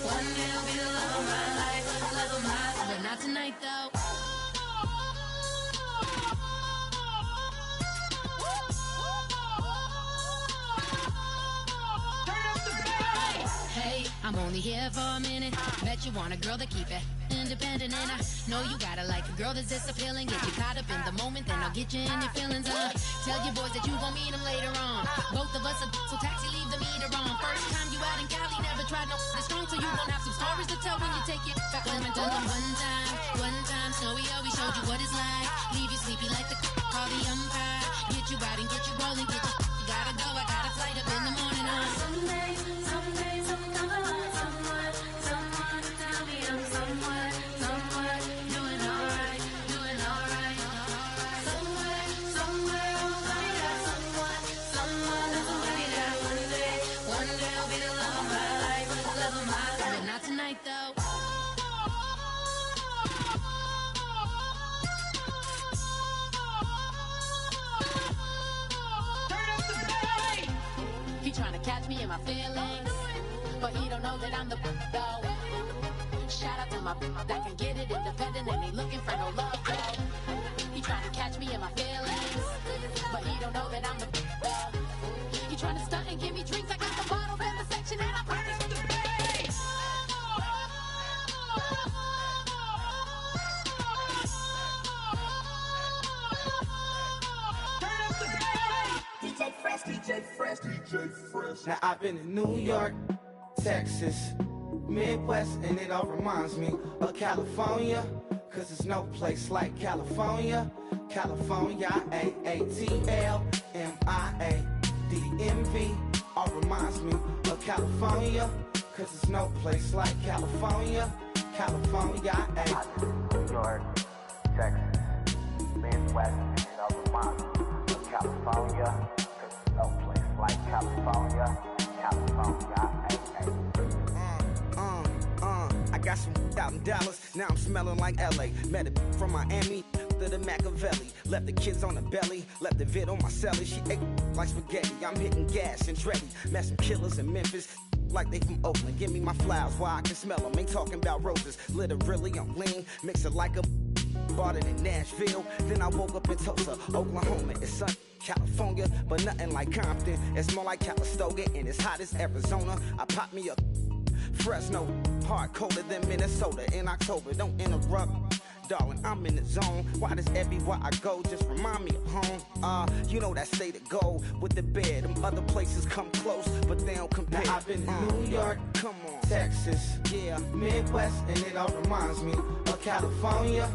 Speaker 12: one day will be the love of my life, but not tonight though. Hey, I'm only here for a minute. Bet you want a girl to keep it independent, and I know you gotta like a girl that's this appealing. Get you caught up in the moment, then I'll get you in your feelings. Tell your boys that you gon' meet them later on. Both of us are so taxi, leave the meter on. First time you out in Cali, never tried no this strong, so you gon' have some stories to tell when you take it back home and tell them one time, Snowy always showed you what it's like. Leave you sleepy like the call the umpire. Get you out and get you rolling, get you gotta go. I got a flight up in the morning on someday, someone come along, someone to tell me I'm somewhere, doing alright, doing alright. Somewhere, somebody that somebody that one day will be the love of my life, but not tonight though. He tryna catch me in my feelings, but he don't know that I'm the though. Shout out to my that can get it independent and ain't looking for no love though. He tryna catch me in my feelings, but he don't know that I'm the though. He tryna stunt and give me drinks. I got the bottles in the section and I promise to pay.
Speaker 11: DJ Fresh. Now I've been in New York, Texas, Midwest, and it all reminds me of California, cause there's no place like California. California, AATLMIADMV, all reminds me of California, cause there's no place like California. California,
Speaker 13: New York, Texas, Midwest, and it all reminds me of California. No place like California,
Speaker 11: I got some out in Dallas, now I'm smelling like LA. Met a from Miami, to the Machiavelli. Left the kids on the belly, left the vid on my celly. She ate like spaghetti, I'm hitting gas and Tretti. Met some killers in Memphis, like they from Oakland. Give me my flowers while I can smell them. Ain't talking about roses, literally I'm lean. Mix it like a bought it in Nashville. Then I woke up in Tulsa, Oklahoma. It's sunny. California, but nothing like Compton. It's more like Calistoga, and it's hot as Arizona. I pop me a Fresno, hard colder than Minnesota in October. Don't interrupt, darling, I'm in the zone. Why does everywhere I go just remind me of home? You know that state to go with the bed. Them other places come close, but they don't compare. Now I've been to New York, come on, Texas, yeah, Midwest, and it all reminds me of California,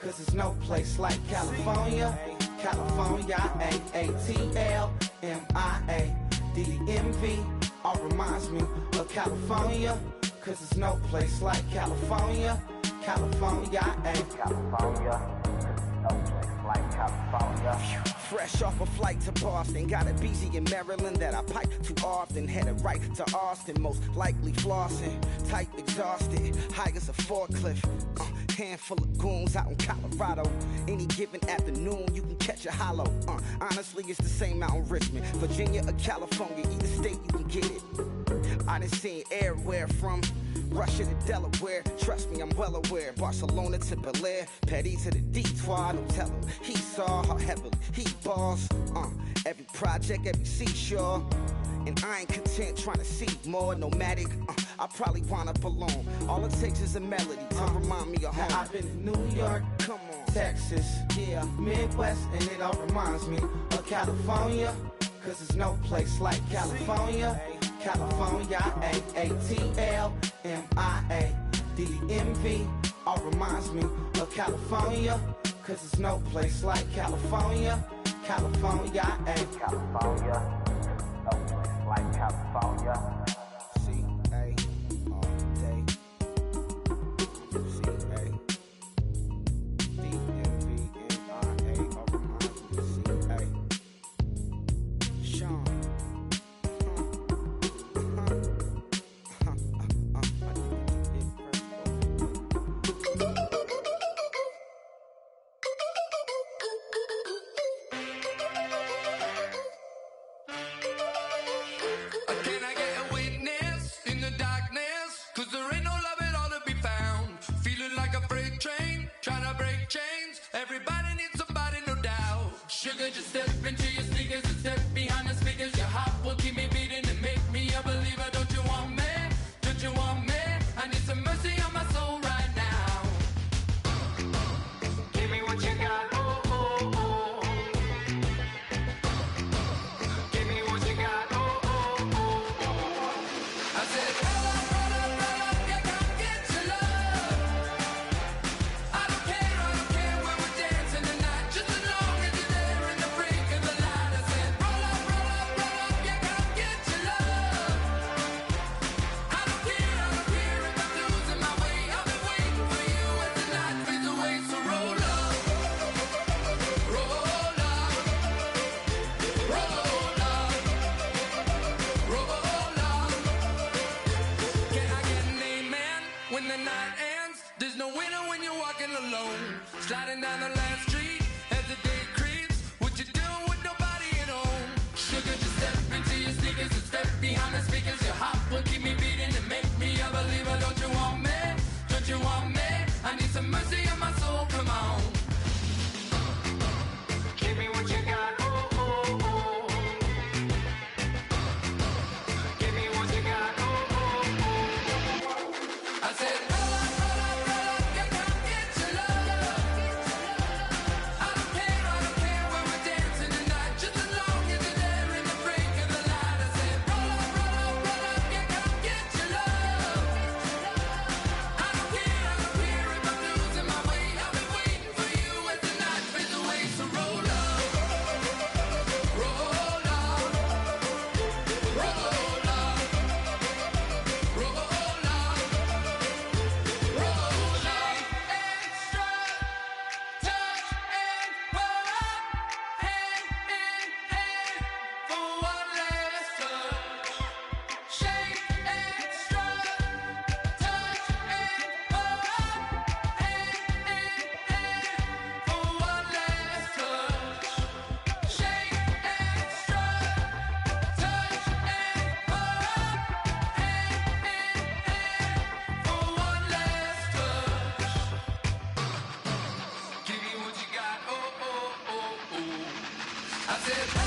Speaker 11: cause there's no place like California. California, AATLMIADMV, all reminds me of California, cause there's no place like California. California,
Speaker 13: California, no place like California.
Speaker 11: Fresh off a flight to Boston, got a BZ in Maryland that I pipe too often. Headed right to Austin, most likely flossing. Tight, exhausted, high as a forklift. Handful of goons out in Colorado. Any given afternoon, you can catch a hollow. Honestly, it's the same out in Richmond, Virginia or California. Either state, you can get it. I done seen everywhere from Russia to Delaware. Trust me, I'm well aware. Barcelona to Bel Air, Petty to the Detroit. Don't tell him he saw how heavily he balls. Every project, every seashore. And I ain't content trying to see more nomadic. I probably wind up alone. All it takes is a melody to remind me of home. Now I've been to New York, come on, Texas, yeah, Midwest, and it all reminds me of California, cause there's no place like California. California, AATLMIADMV, all reminds me of California, cause there's no place like California. California,
Speaker 13: California, no place like California.
Speaker 11: C-A all day. C-A.
Speaker 5: Sugar, just step into your sneakers and step behind the speakers. Your heart will keep me beating and make me a believer. Don't you want me? Don't you want me? I need some mercy on my soul right now. Give me what you got. Oh, oh, oh. Give me what you got. Oh, oh, oh, oh. I said, roll up, yeah, come get your love. I don't care when we're dancing tonight. Just as long as you're there in the break of the light. I said, roll up, yeah, come get your love. I don't care if I'm losing my way. I'll be waiting for you as the night fades away. So roll up, roll up, roll up, roll up. Can I get an amen when the night ends? There's no winner when you're walking alone. Sliding down the last street as the day creeps. What you doing with nobody at home? Sugar, just step into your sneakers and step behind the speakers. Your heart will keep me beating and make me a believer. Don't you want me? Don't you want me? I need some mercy on my soul. Come on. Give me what you got. Oh, oh, oh. Give me what you got. Oh, oh, oh. I said, roll up, yeah, come get your love. I don't care when we're dancing tonight. Just as long as you're there in the break of the light. I said, roll up, yeah, come get your love. I don't care if I'm losing my way. I'll be waiting for you as the night fades away. So roll up, roll up, roll up, roll up, roll up. Extra, touch and pull up, hand in hand for one last touch. Shake extra, touch and pull up, hand in hand for one last touch. Shake extra, touch and pull up, hand in hand for one last touch. Give me what you got. Oh, oh, oh, oh. I said.